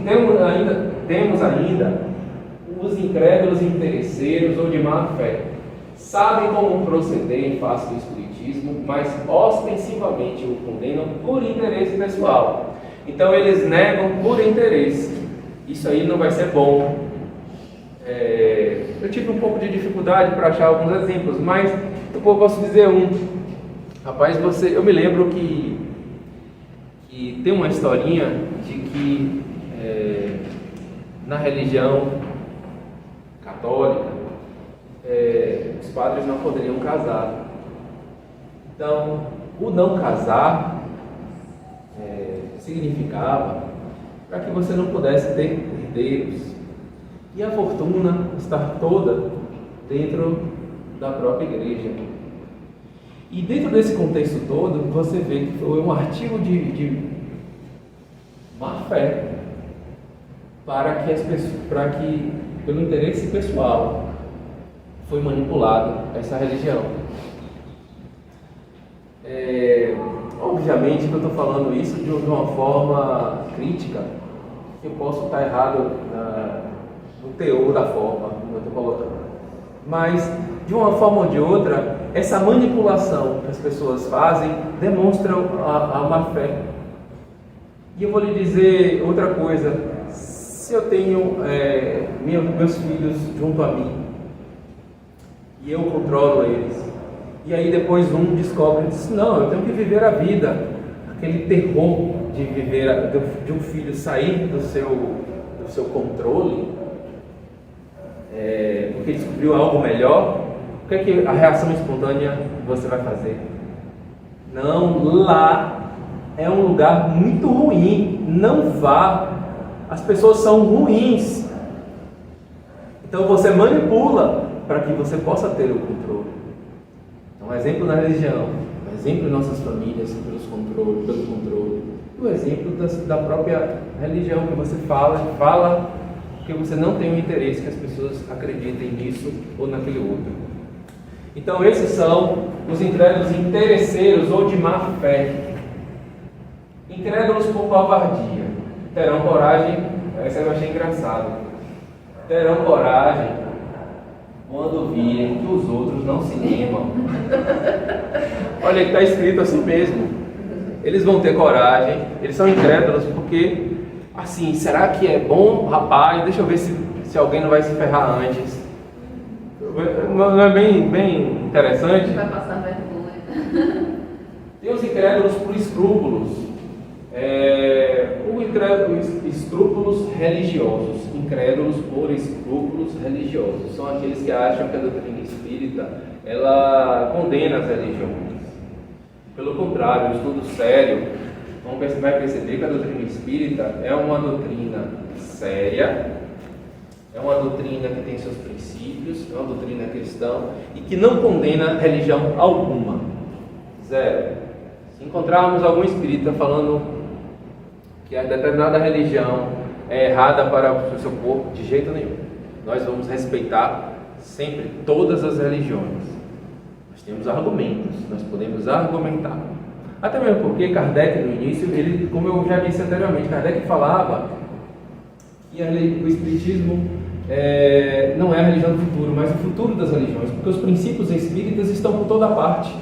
temos ainda os incrédulos interesseiros ou de má fé. Sabem como proceder em face do espiritismo, mas ostensivamente o condenam por interesse pessoal. Então eles negam por interesse. Isso aí não vai ser bom. Eu tive um pouco de dificuldade para achar alguns exemplos, mas eu posso dizer um. Rapaz, eu me lembro que tem uma historinha de que na religião católica os padres não poderiam casar. Então, o não casar significava para que você não pudesse ter herdeiros e a fortuna estar toda dentro da própria igreja. E dentro desse contexto todo, você vê que foi um artigo de má fé para que pelo interesse pessoal foi manipulada essa religião. Obviamente que eu estou falando isso de uma forma crítica, que eu posso estar errado no teor da forma como eu estou colocando. Mas, de uma forma ou de outra, essa manipulação que as pessoas fazem demonstra a má fé. E eu vou lhe dizer outra coisa. Se eu tenho meus filhos junto a mim, e eu controlo eles, e aí depois um descobre e diz, não, eu tenho que viver a vida, aquele terror de um filho sair do seu controle, porque descobriu algo melhor, o que é que a reação espontânea você vai fazer? Não, lá é um lugar muito ruim, não vá, as pessoas são ruins, então você manipula para que você possa ter o controle. Então, um exemplo na religião, um exemplo em nossas famílias pelo controle, e o exemplo da própria religião, que você fala porque você não tem o interesse que as pessoas acreditem nisso ou naquele outro. Então esses são os incrédulos interesseiros ou de má fé. Incrédulos por covardia. Terão coragem, essa eu achei engraçado. Terão coragem quando virem que os outros não se lembram. Olha, está escrito assim mesmo. Eles vão ter coragem, eles são incrédulos porque, assim, será que é bom, rapaz? Deixa eu ver se alguém não vai se ferrar antes. Não é bem interessante? Vai passar vergonha. Tem os incrédulos por escrúpulos. Escrúpulos religiosos. Incrédulos por escrúpulos religiosos. São aqueles que acham que a doutrina espírita ela condena as religiões. Pelo contrário, o estudo sério, vai perceber que a doutrina espírita é uma doutrina séria, é uma doutrina que tem seus princípios, é uma doutrina cristã e que não condena religião alguma. Zero. Se encontrarmos algum espírita falando que a determinada religião é errada para o seu corpo, de jeito nenhum. Nós vamos respeitar sempre todas as religiões. Nós temos argumentos, nós podemos argumentar. Até mesmo porque Kardec, no início, ele, como eu já disse anteriormente, Kardec falava que o Espiritismo não é a religião do futuro, mas o futuro das religiões, porque os princípios espíritas estão por toda parte,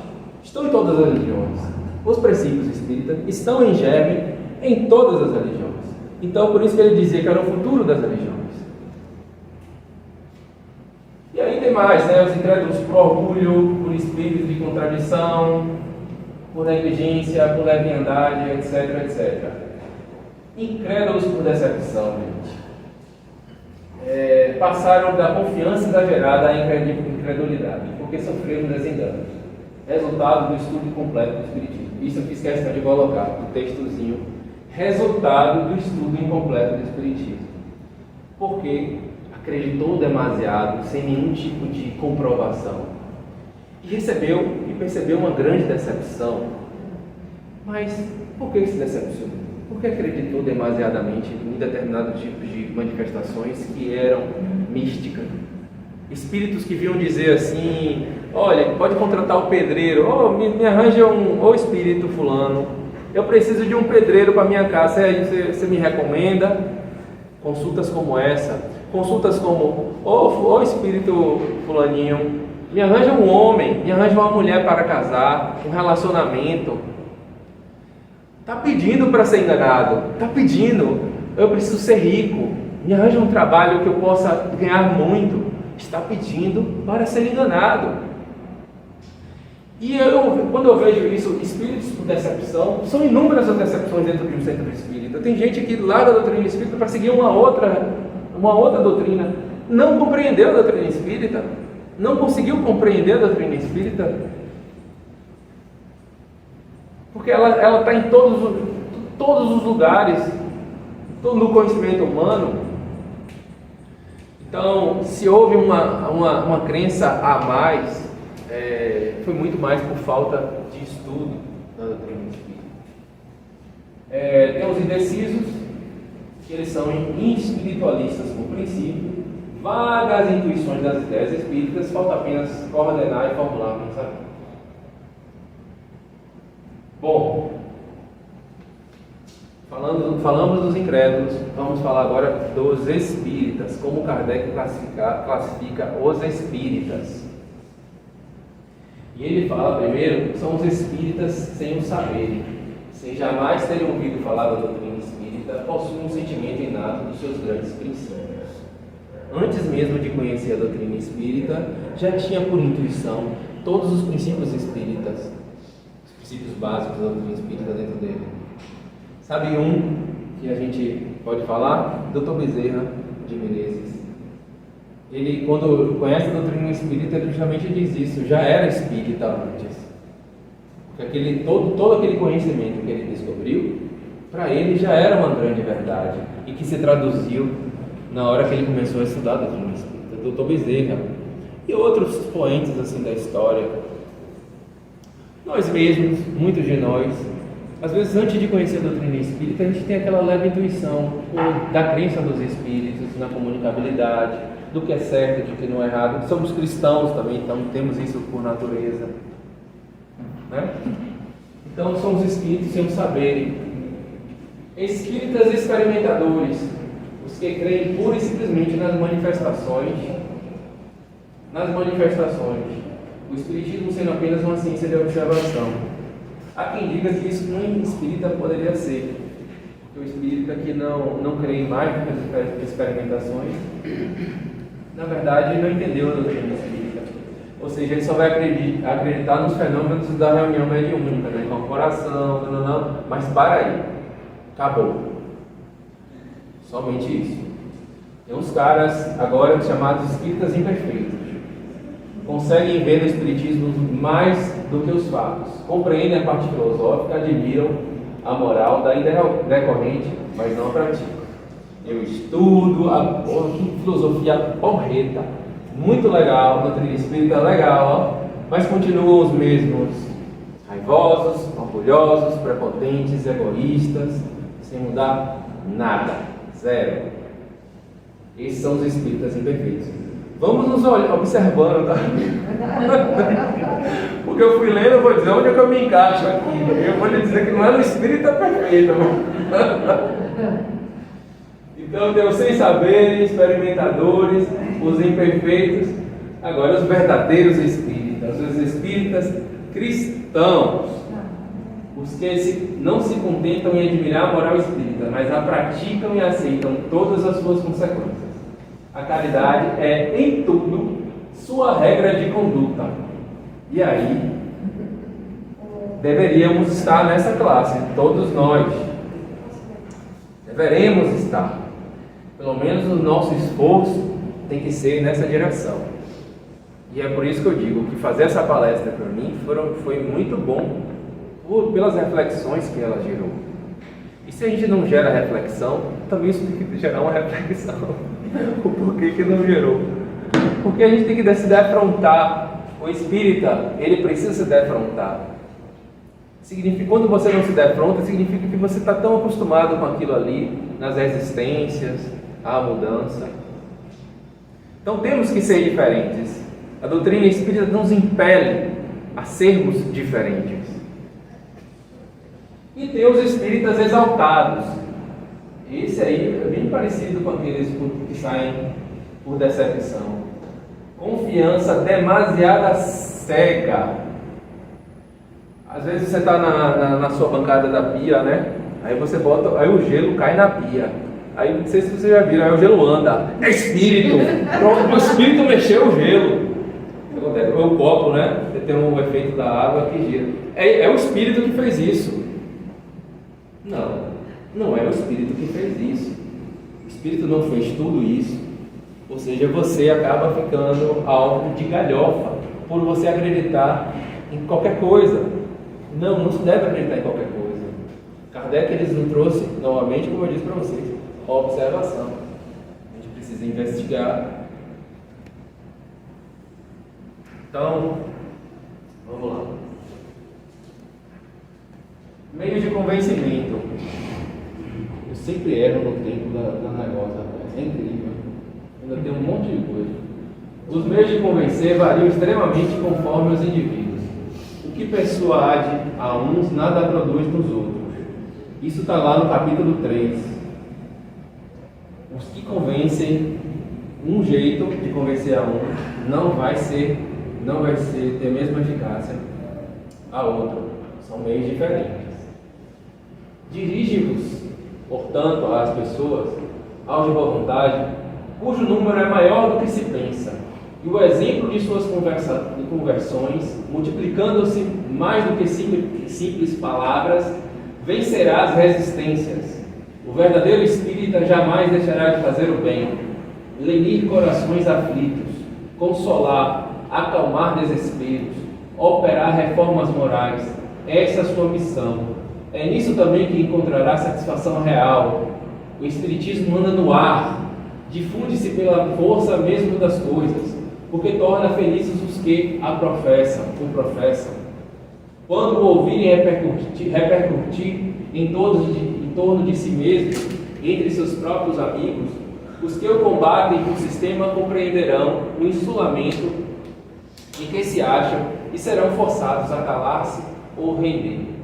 estão em todas as religiões. Os princípios espíritas estão em germe em todas as religiões. Então, por isso que ele dizia que era o futuro das religiões. E aí tem mais, os incrédulos por orgulho, por espírito de contradição, por negligência, por leviandade, etc, etc. Incrédulos por decepção, gente. Passaram da confiança exagerada à incredulidade, porque sofreram desenganos. Resultado do estudo incompleto do Espiritismo. Isso eu fiz questão de colocar no textozinho. Resultado do estudo incompleto do Espiritismo. Porque acreditou demasiado, sem nenhum tipo de comprovação. e percebeu uma grande decepção. Mas por que se decepcionou? Porque acreditou demasiadamente em determinados tipos de manifestações que eram místicas. Espíritos que vinham dizer assim: olha, pode contratar o pedreiro, me arranja ô espírito fulano, eu preciso de um pedreiro para minha casa, você me recomenda? Consultas como essa, consultas como: ô espírito fulaninho, me arranja um homem, me arranja uma mulher para casar, um relacionamento. Está pedindo para ser enganado, está pedindo: eu preciso ser rico, me arranja um trabalho que eu possa ganhar muito. Está pedindo para ser enganado. E quando eu vejo isso, espíritos por decepção, são inúmeras as decepções dentro de um centro espírita. Tem gente que larga a doutrina espírita para seguir uma outra doutrina, não compreendeu a doutrina espírita, não conseguiu compreender a doutrina espírita, porque ela está em todos os lugares, no conhecimento humano. Então, se houve uma crença a mais, foi muito mais por falta de estudo da doutrina espírita. Tem os indecisos, que eles são espiritualistas por princípio, vagas intuições das ideias espíritas, falta apenas coordenar e formular o pensamento. Bom, falamos dos incrédulos, vamos falar agora dos espíritas, como Kardec classifica os espíritas. E ele fala primeiro, são os espíritas sem o saberem, sem jamais terem ouvido falar da doutrina espírita, possuem um sentimento inato dos seus grandes princípios. Antes mesmo de conhecer a doutrina espírita, já tinha por intuição todos os princípios espíritas, os princípios básicos da doutrina espírita dentro dele. Sabe um que a gente pode falar? Dr. Bezerra de Menezes. Ele, quando conhece a doutrina espírita, ele justamente diz isso: já era espírita antes. Porque todo aquele conhecimento que ele descobriu, para ele já era uma grande verdade, e que se traduziu na hora que ele começou a estudar a doutrina espírita. Dr. Bezerra e outros expoentes assim da história. Nós mesmos, muitos de nós, às vezes, antes de conhecer a doutrina espírita, a gente tem aquela leve intuição da crença dos espíritos, na comunicabilidade, do que é certo, do que não é errado. Somos cristãos também, então temos isso por natureza, né? Então, somos espíritos sem o saberem. Espíritas experimentadores, os que creem pura e simplesmente nas manifestações. O espiritismo sendo apenas uma ciência de observação. Há quem diga que isso nem espírita poderia ser, porque o espírita que não crê em mágicas e experimentações, na verdade, não entendeu a doutrina espírita. Ou seja, ele só vai acreditar nos fenômenos da reunião mediúnica, da incorporação, mas para aí, acabou. Somente isso. Tem uns caras agora chamados espíritas imperfeitos. Conseguem ver no espiritismo mais do que os fatos, compreendem a parte filosófica, admiram a moral daí decorrente, mas não a praticam. Eu estudo que filosofia porreta, muito legal, doutrina espírita legal, mas continuam os mesmos, raivosos, orgulhosos, prepotentes, egoístas, sem mudar nada, zero. Esses são os espíritas imperfeitos. Vamos nos observando, tá? Porque eu fui lendo, eu vou dizer onde é que eu me encaixo aqui. Eu vou lhe dizer que não é no espírita perfeito. Então tem os sem saber, experimentadores, os imperfeitos. Agora os verdadeiros espíritas, os espíritas cristãos. Os que não se contentam em admirar a moral espírita, mas a praticam e aceitam todas as suas consequências. A caridade é, em tudo, sua regra de conduta. E aí, deveríamos estar nessa classe, todos nós. Deveremos estar. Pelo menos o nosso esforço tem que ser nessa direção. E é por isso que eu digo que fazer essa palestra para mim foi muito bom, pelas reflexões que ela gerou. E se a gente não gera reflexão, também isso tem que gerar uma reflexão. O porquê que não gerou? Porque a gente tem que decidir afrontar O espírita, ele precisa se defrontar. Quando você não se defronta, significa que você está tão acostumado com aquilo ali, nas resistências, à mudança. Então temos que ser diferentes. A doutrina espírita nos impele a sermos diferentes. E tem os espíritas exaltados. Esse aí é bem parecido com aqueles que saem por decepção. Confiança demasiada cega. Às vezes você está na sua bancada da pia, né? Aí você bota, aí o gelo cai na pia. Aí não sei se você já viu, aí o gelo anda. É espírito! Pronto, o espírito mexeu o gelo. É o copo, né? Tem um efeito da água que gira. É o espírito que fez isso. Não é o espírito que fez isso. O espírito não fez tudo isso. Ou seja, você acaba ficando alvo de galhofa por você acreditar em qualquer coisa. Não se deve acreditar em qualquer coisa. Kardec nos trouxe, novamente, como eu disse para vocês, observação. A gente precisa investigar. Então, vamos lá. Meio de convencimento. Eu sempre erro no tempo da negócio, rapaz. É incrível. Ainda tem um monte de coisa. Os meios de convencer variam extremamente conforme os indivíduos. O que persuade a uns, nada produz nos outros. Isso está lá no capítulo 3. Os que convencem, um jeito de convencer a um não vai ter a mesma eficácia a outro. São meios diferentes. Dirige-vos, portanto, às pessoas, aos de boa vontade, cujo número é maior do que se pensa, e o exemplo de suas conversões, multiplicando-se mais do que simples palavras, vencerá as resistências. O verdadeiro espírita jamais deixará de fazer o bem, lenir corações aflitos, consolar, acalmar desesperos, operar reformas morais. Essa é a sua missão. É nisso também que encontrará satisfação real. O espiritismo anda no ar, difunde-se pela força mesmo das coisas, porque torna felizes os que o professam. Quando o ouvirem repercutir em torno de si mesmo, entre seus próprios amigos, os que o combatem com o sistema compreenderão o insulamento em que se acham e serão forçados a calar-se ou render.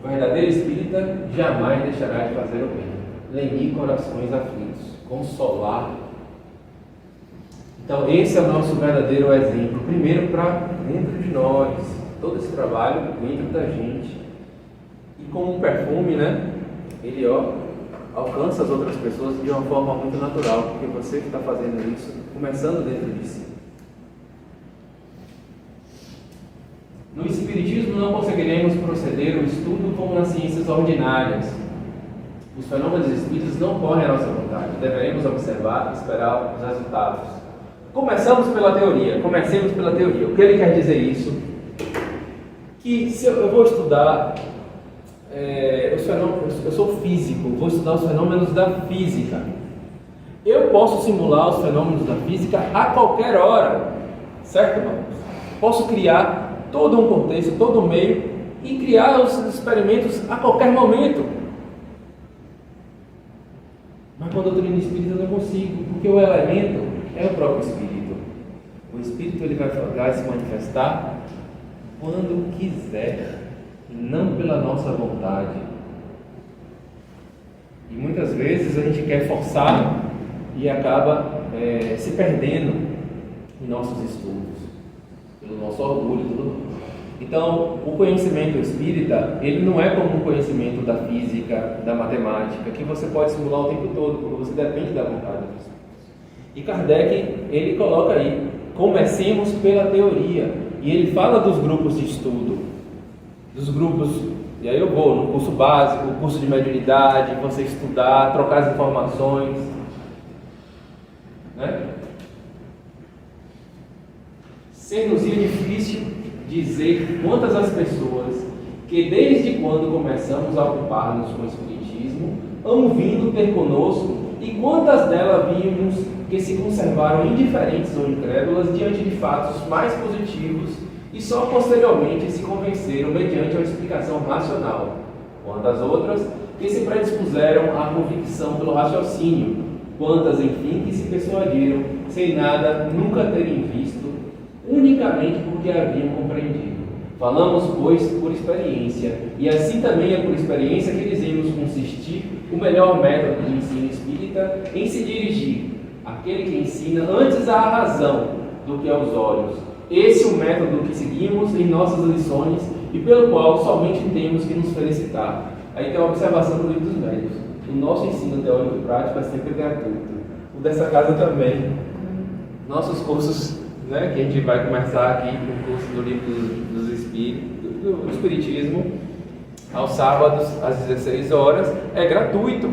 O verdadeiro espírita jamais deixará de fazer o bem, lenir corações aflitos, consolar. Então esse é o nosso verdadeiro exemplo, primeiro para dentro de nós, todo esse trabalho dentro da gente, e como um perfume, né, ele alcança as outras pessoas de uma forma muito natural, porque você que está fazendo isso, começando dentro de si. No Espiritismo não conseguiremos proceder o estudo como nas ciências ordinárias. Os fenômenos espíritos não correm à nossa vontade, deveremos observar e esperar os resultados. Comecemos pela teoria. O que ele quer dizer isso? Que se eu vou estudar os fenômenos, eu sou físico, vou estudar os fenômenos da física. Eu posso simular os fenômenos da física a qualquer hora, certo, irmãos? Posso criar todo um contexto, todo um meio e criar os experimentos a qualquer momento. Mas com a doutrina espírita eu não consigo, porque o elemento é o próprio espírito. O espírito ele vai se manifestar quando quiser, e não pela nossa vontade. E muitas vezes a gente quer forçar e acaba se perdendo em nossos estudos, pelo nosso orgulho e tudo. Então, o conhecimento espírita, ele não é como um conhecimento da física, da matemática, que você pode simular o tempo todo, porque você depende da vontade dos espíritos. E Kardec, ele coloca aí, comecemos pela teoria. E ele fala dos grupos de estudo, dos grupos, e aí eu vou no curso básico, o curso de mediunidade, você estudar, trocar as informações, né? Ser-nos-ia difícil dizer quantas as pessoas que desde quando começamos a ocupar-nos com o Espiritismo hão vindo ter conosco E quantas delas vimos que se conservaram indiferentes ou incrédulas diante de fatos mais positivos e só posteriormente se convenceram mediante uma explicação racional? Quantas outras que se predispuseram à convicção pelo raciocínio? Quantas, enfim, que se persuadiram sem nada nunca terem visto, unicamente porque haviam compreendido? Falamos, pois, por experiência, e assim também é por experiência que dizemos consistir o melhor método de ensino espírita em se dirigir àquele que ensina antes à razão do que aos olhos. Esse é o método que seguimos em nossas lições e pelo qual somente temos que nos felicitar. Aí tem uma observação do livro dos médios. O nosso ensino teórico e prático é sempre gratuito. O dessa casa também. Nossos cursos, né, que a gente vai começar aqui com o curso do livro do Espiritismo, aos sábados, às 16 horas, é gratuito.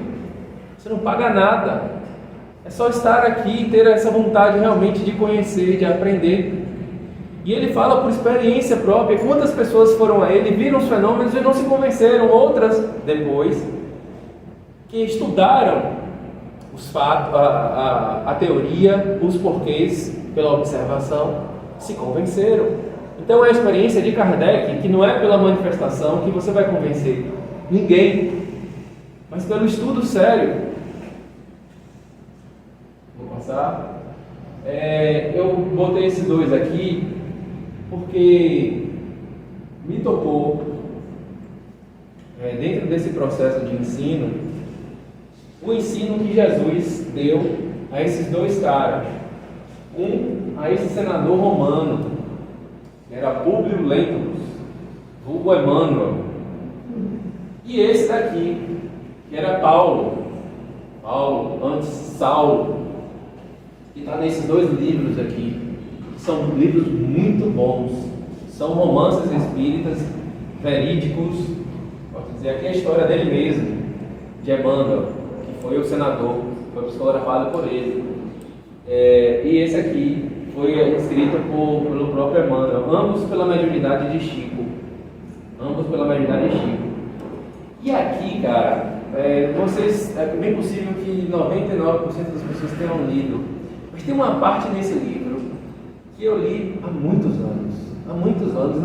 Você não paga nada. É só estar aqui e ter essa vontade realmente de conhecer, de aprender. E ele fala por experiência própria. Quantas pessoas foram a ele, viram os fenômenos e não se convenceram? Outras, depois, que estudaram os fatos, a teoria, os porquês, pela observação, se convenceram. Então é a experiência de Kardec, que não é pela manifestação que você vai convencer ninguém, mas pelo estudo sério. Vou passar. Eu botei esses dois aqui porque me tocou, dentro desse processo de ensino, o ensino que Jesus deu a esses dois caras. A esse senador romano, que era Públio Lentulus, vulgo Emmanuel, e esse daqui, que era Paulo, antes Saulo, que está nesses dois livros aqui. São livros muito bons, são romances espíritas verídicos. Posso dizer aqui a história dele mesmo, de Emmanuel, que foi o senador, foi psicografado por ele. E esse aqui foi escrito pelo próprio Emmanuel, ambos pela mediunidade de Chico. E aqui, cara, é bem possível que 99% das pessoas tenham lido, mas tem uma parte nesse livro que eu li há muitos anos,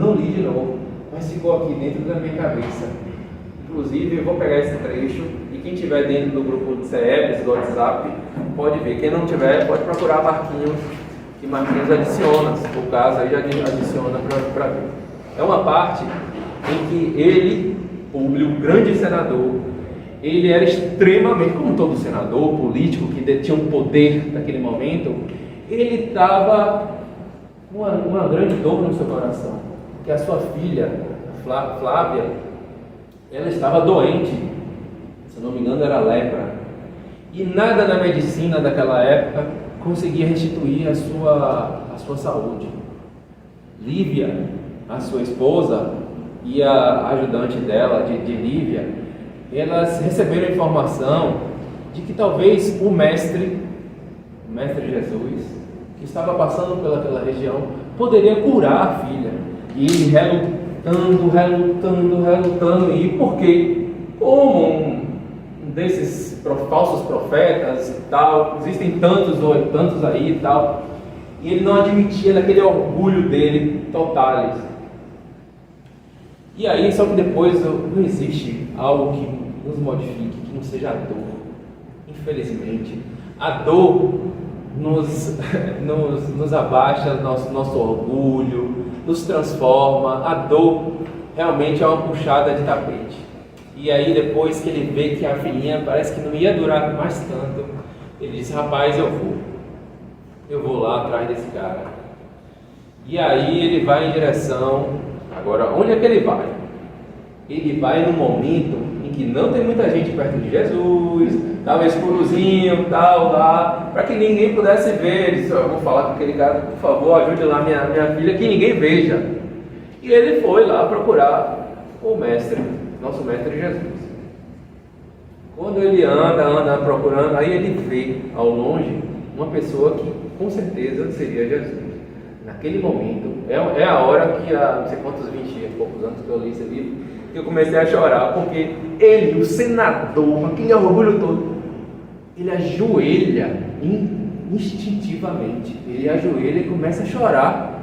não li de novo, mas ficou aqui dentro da minha cabeça. Inclusive, eu vou pegar esse trecho e quem tiver dentro do grupo de CEPs, do WhatsApp, pode ver. Quem não tiver, pode procurar Marquinhos, que Marquinhos adiciona, se for o caso, aí já adiciona para ver. É uma parte em que ele, Públio, o grande senador, ele era extremamente, como todo senador, político, que detinha um poder naquele momento, ele estava com uma grande dor no seu coração, porque a sua filha, Flávia, ela estava doente, se não me engano era lepra, e nada na medicina daquela época conseguia restituir a sua saúde. Lívia, a sua esposa, e a ajudante dela, de Lívia, elas receberam informação de que talvez o mestre Jesus, que estava passando pelaquela região, poderia curar a filha. E ele relutando, e por quê? Como um desses falsos profetas e tal, existem tantos aí e tal, e ele não admitia naquele orgulho dele totalis. E aí, só que depois não existe algo que nos modifique, que não seja a dor. Infelizmente, a dor nos abaixa nosso orgulho, nos transforma. A dor realmente é uma puxada de tapete. E aí, depois que ele vê que a filhinha parece que não ia durar mais tanto, ele diz: rapaz, eu vou lá atrás desse cara. E aí ele vai em direção. Agora, onde é que ele vai? Ele vai num momento em que não tem muita gente perto de Jesus, estava escurozinho, tal, lá, para que ninguém pudesse ver. Ele disse: eu vou falar com aquele cara, por favor, ajude lá minha filha, que ninguém veja. E ele foi lá procurar o mestre, nosso mestre Jesus. Quando ele anda procurando, aí ele vê ao longe uma pessoa que com certeza seria Jesus. Naquele momento, é a hora que há não sei quantos 20 e poucos anos que eu li esse livro, que eu comecei a chorar, porque ele, o senador, com aquele orgulho todo, ele ajoelha instintivamente. Ele ajoelha e começa a chorar.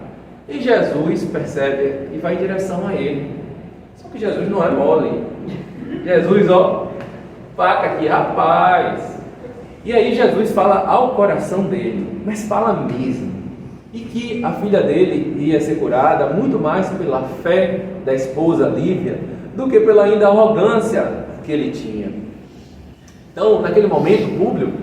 E Jesus percebe e vai em direção a ele. Só que Jesus não é mole. Jesus, faca aqui, rapaz. E aí Jesus fala ao coração dele, mas fala mesmo. E que a filha dele ia ser curada muito mais pela fé da esposa Lívia do que pela ainda arrogância que ele tinha. Então, naquele momento, Públio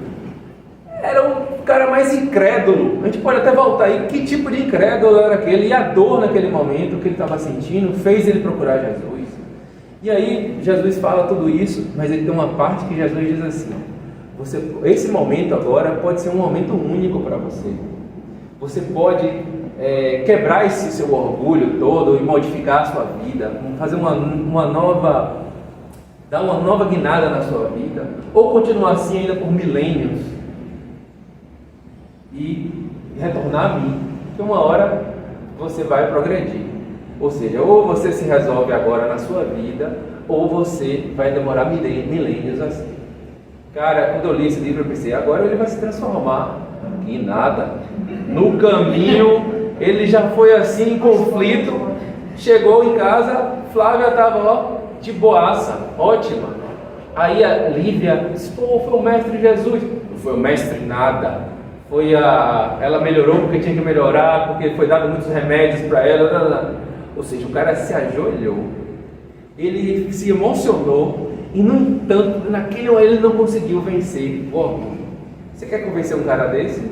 era o cara mais incrédulo. A gente pode até voltar aí, que tipo de incrédulo era aquele? E a dor naquele momento que ele estava sentindo fez ele procurar Jesus. E aí Jesus fala tudo isso, mas ele tem uma parte que Jesus diz assim: esse momento agora pode ser um momento único para você. Você pode quebrar esse seu orgulho todo e modificar a sua vida, fazer dar uma nova guinada na sua vida, ou continuar assim ainda por milênios e retornar a mim, que uma hora você vai progredir. Ou seja, ou você se resolve agora na sua vida, ou você vai demorar milênios assim. Cara, quando eu li esse livro eu pensei, agora ele vai se transformar. E nada. No caminho, ele já foi assim em conflito. Chegou em casa, Flávia estava de boaça, ótima. Aí a Lívia disse, pô, foi o mestre Jesus. Não foi o mestre nada. Ela melhorou porque tinha que melhorar, porque foi dado muitos remédios para ela. Ou seja, o cara se ajoelhou. Ele se emocionou. E no entanto, naquele ele não conseguiu vencer o orgulho. Você quer convencer um cara desse?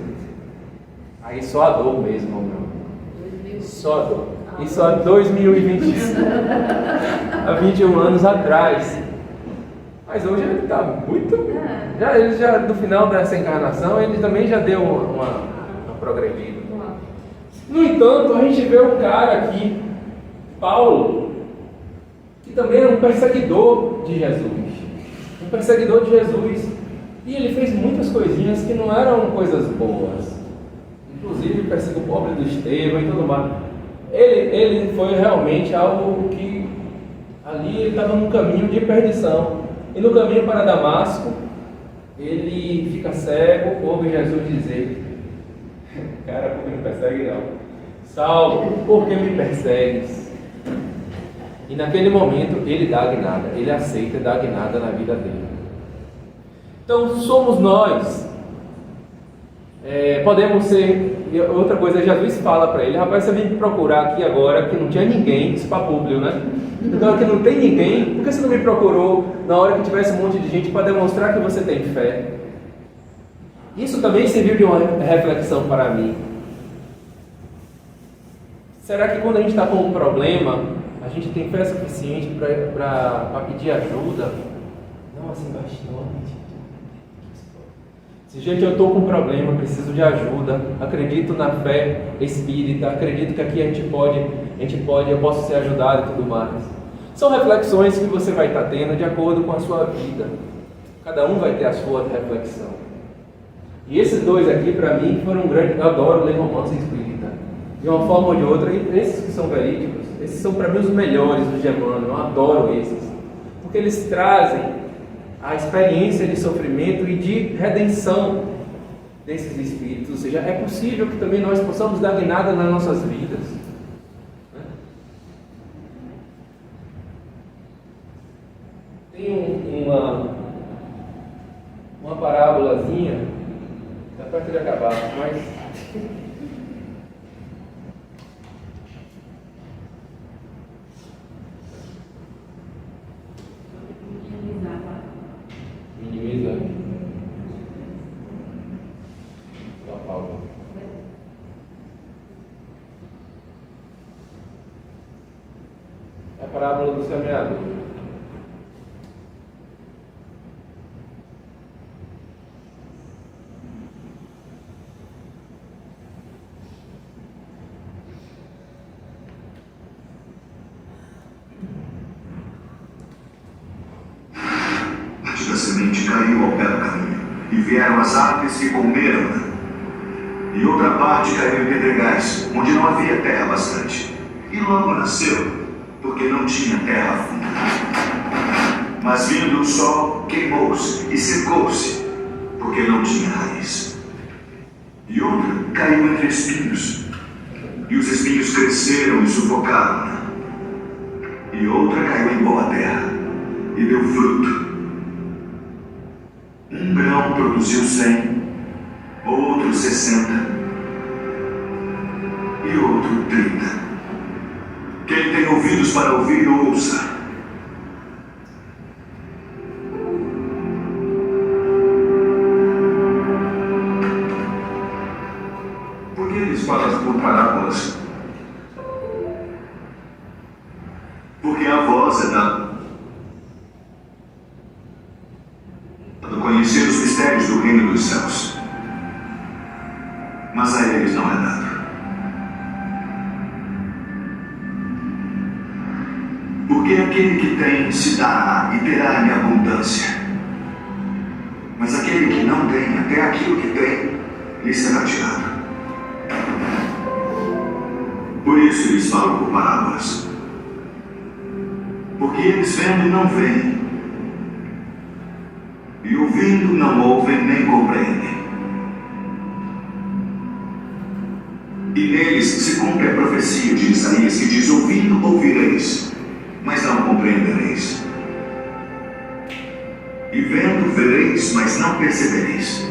Aí só a dor mesmo, meu. Só a dor. Isso há 2025. Há 21 anos atrás. Mas hoje ele está muito... Ele já, no final dessa encarnação, ele também já deu uma progredida. No entanto, a gente vê um cara aqui, Paulo, que também era um perseguidor de Jesus. Um perseguidor de Jesus. E ele fez muitas coisinhas que não eram coisas boas. Inclusive perseguiu o pobre do Estevão e tudo mais. Ele foi realmente algo que ali ele estava num caminho de perdição. E no caminho para Damasco, ele fica cego, ouve Jesus dizer: cara, por que me persegue não? Saulo, por que me persegues? E naquele momento ele dá a guinada, ele aceita dar a guinada na vida dele. Então somos nós. Podemos ser. Outra coisa, Jesus fala para ele: rapaz, você vem me procurar aqui agora que não tinha ninguém, isso para Públio, né? Então aqui não tem ninguém, por que você não me procurou na hora que tivesse um monte de gente para demonstrar que você tem fé? Isso também serviu de uma reflexão para mim. Será que quando a gente está com um problema, a gente tem fé suficiente para pedir ajuda? Não assim bastante. Se, gente, eu estou com um problema, preciso de ajuda, acredito na fé espírita, acredito que aqui eu posso ser ajudado e tudo mais. São reflexões que você vai estar tendo de acordo com a sua vida. Cada um vai ter a sua reflexão. E esses dois aqui, para mim, foram grandes. Eu adoro ler romance espírita. De uma forma ou de outra, esses que são verídicos, esses são para mim os melhores do Germano. Eu adoro esses. Porque eles trazem a experiência de sofrimento e de redenção desses espíritos. Ou seja, é possível que também nós possamos dar guinada nas nossas vidas. Tem uma parábolazinha, está perto de acabar, mas... Minimiza. Dá pausa. É a parábola do semeador. A semente caiu ao pé do caminho, e vieram as aves e comeram-na. E outra parte caiu em pedregais, onde não havia terra bastante, e logo nasceu, porque não tinha terra funda. Mas vindo o sol, queimou-se e secou-se, porque não tinha raiz. E outra caiu entre espinhos, e os espinhos cresceram e sufocaram-na. E outra caiu em boa terra, e deu fruto. Um grão produziu 100, outro 60, e outro 30. Quem tem ouvidos para ouvir, ouça. Por que eles falam por parábolas? Porque a voz é dada conhecer os mistérios do reino dos céus, mas a eles não é dado. Porque aquele que tem se dará e terá em abundância, mas aquele que não tem, até aquilo que tem, lhe será tirado. Por isso eles falam por parábolas, porque eles vendo não veem, e ouvindo não ouvem nem compreendem. E neles se cumpre a profecia de Isaías, que diz: ouvindo ouvireis, mas não compreendereis, e vendo vereis, mas não percebereis.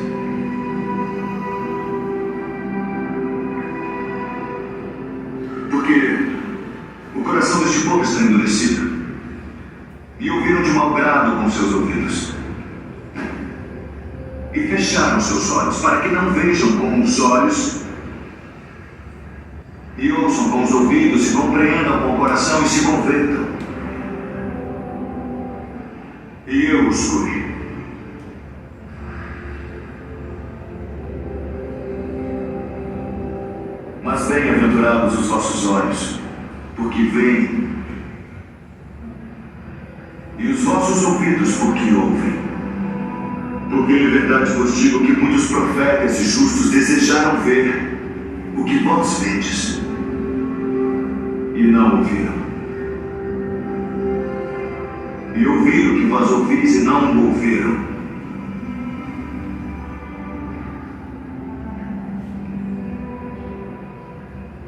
Porque o coração deste povo está endurecido, e ouviram de mau grado com seus ouvidos, e fecharam seus olhos, para que não vejam com os olhos, e ouçam com os ouvidos, e compreendam com o coração, e se convertam, e eu os cure. Mas bem-aventurados os vossos olhos, porque veem, e os vossos ouvidos, porque ouvem. Porque em verdade vos digo que muitos profetas e justos desejaram ver o que vós vedes, e não ouviram, e ouviram o que vós ouvis e não ouviram.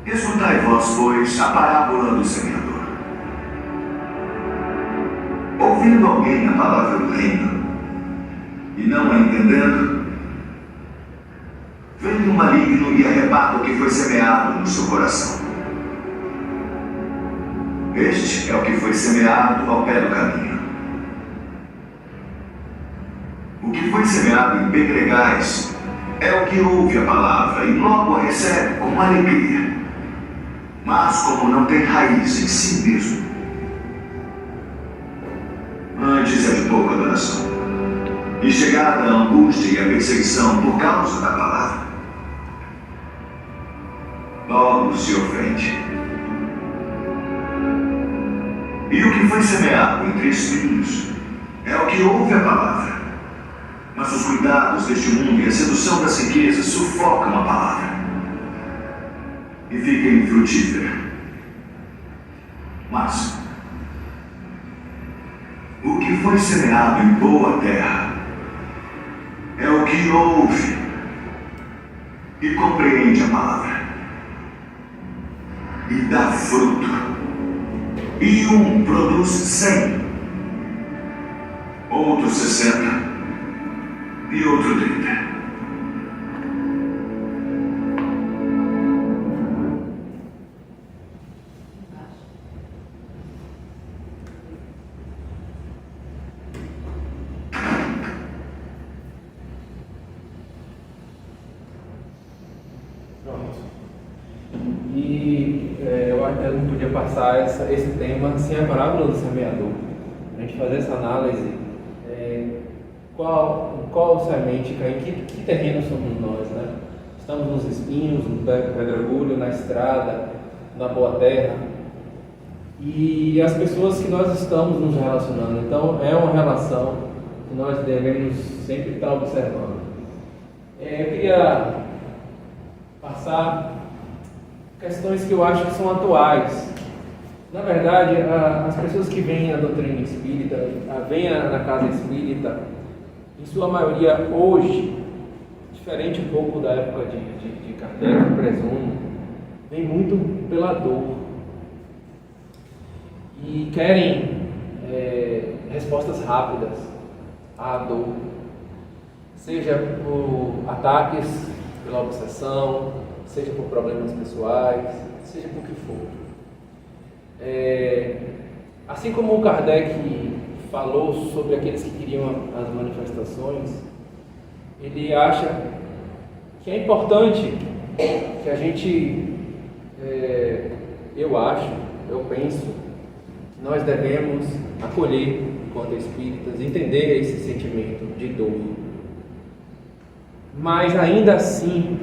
Escutai vós, pois, a parábola do semeador. Ouvindo alguém a palavra do reino, e não a entendendo, vem o maligno e arrebata o que foi semeado no seu coração. Este é o que foi semeado ao pé do caminho. O que foi semeado em pedregais é o que ouve a palavra e logo a recebe com alegria, mas como não tem raiz em si mesmo, antes é de pouca duração, e chegada a angústia e a perseguição por causa da palavra, logo se ofende. E o que foi semeado entre espinhos é o que ouve a palavra, mas os cuidados deste mundo e a sedução das riquezas sufocam a palavra e fica infrutífera. Mas o que foi semeado em boa terra é o que ouve e compreende a palavra e dá fruto. E um produz 100, outro 60 e outro 30. Eu não podia passar esse tema sem a parábola do semeador. A gente fazer essa análise, qual semente cai, em que terreno somos nós, né? Estamos nos espinhos, no pedregulho, na estrada, na boa terra. E as pessoas que nós estamos nos relacionando. Então, é uma relação que nós devemos sempre estar observando. Eu queria passar questões que eu acho que são atuais. Na verdade, as pessoas que vêm à doutrina espírita, vêm na casa espírita em sua maioria hoje, diferente um pouco da época de Kardec, presumo, vem muito pela dor e querem respostas rápidas à dor, seja por ataques, pela obsessão, seja por problemas pessoais, seja por que for. Assim como o Kardec falou sobre aqueles que queriam as manifestações, ele acha que é importante que a gente, eu penso, que nós devemos acolher, enquanto espíritas, entender esse sentimento de dor. Mas ainda assim,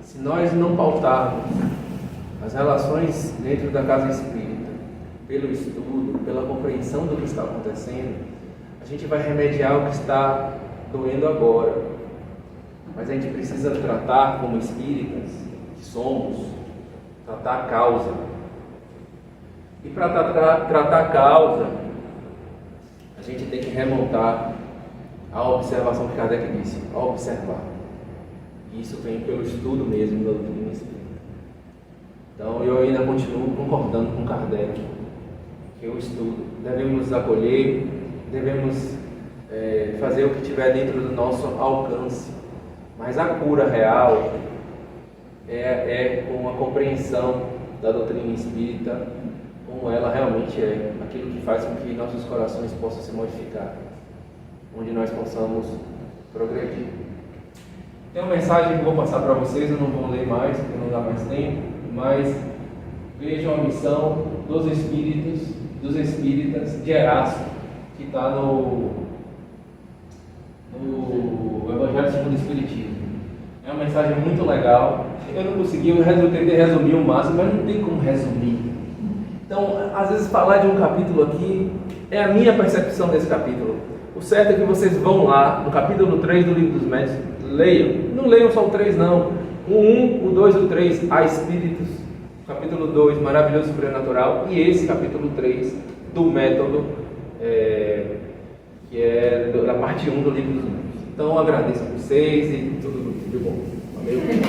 se nós não pautarmos as relações dentro da casa espírita, pelo estudo, pela compreensão do que está acontecendo, a gente vai remediar o que está doendo agora. Mas a gente precisa tratar, como espíritas que somos, tratar a causa. E para tratar a causa, a gente tem que remontar à observação que Kardec disse, a observar. E isso vem pelo estudo mesmo da doutrina espírita. Então eu ainda continuo concordando com Kardec, que o estudo, devemos acolher, devemos fazer o que tiver dentro do nosso alcance, mas a cura real é com a compreensão da doutrina espírita, como ela realmente é, aquilo que faz com que nossos corações possam se modificar, onde nós possamos progredir. Tem uma mensagem que eu vou passar para vocês, eu não vou ler mais, porque não dá mais tempo, mas vejam a missão dos espíritas de Erasto, que está no Evangelho segundo o Espiritismo. É uma mensagem muito legal. Eu não consegui, eu tentei resumir o máximo, mas não tem como resumir. Então, às vezes falar de um capítulo aqui é a minha percepção desse capítulo. O certo é que vocês vão lá, no capítulo 3 do Livro dos Médiuns, leiam. Não leiam só o 3 não. O 1, o 2 e o 3, a Espíritos. Capítulo 2, Maravilhoso e Sobrenatural. E esse capítulo 3 do Método, que é da parte 1 do Livro dos Médiuns. Então, eu agradeço a vocês e tudo de bom. Amém?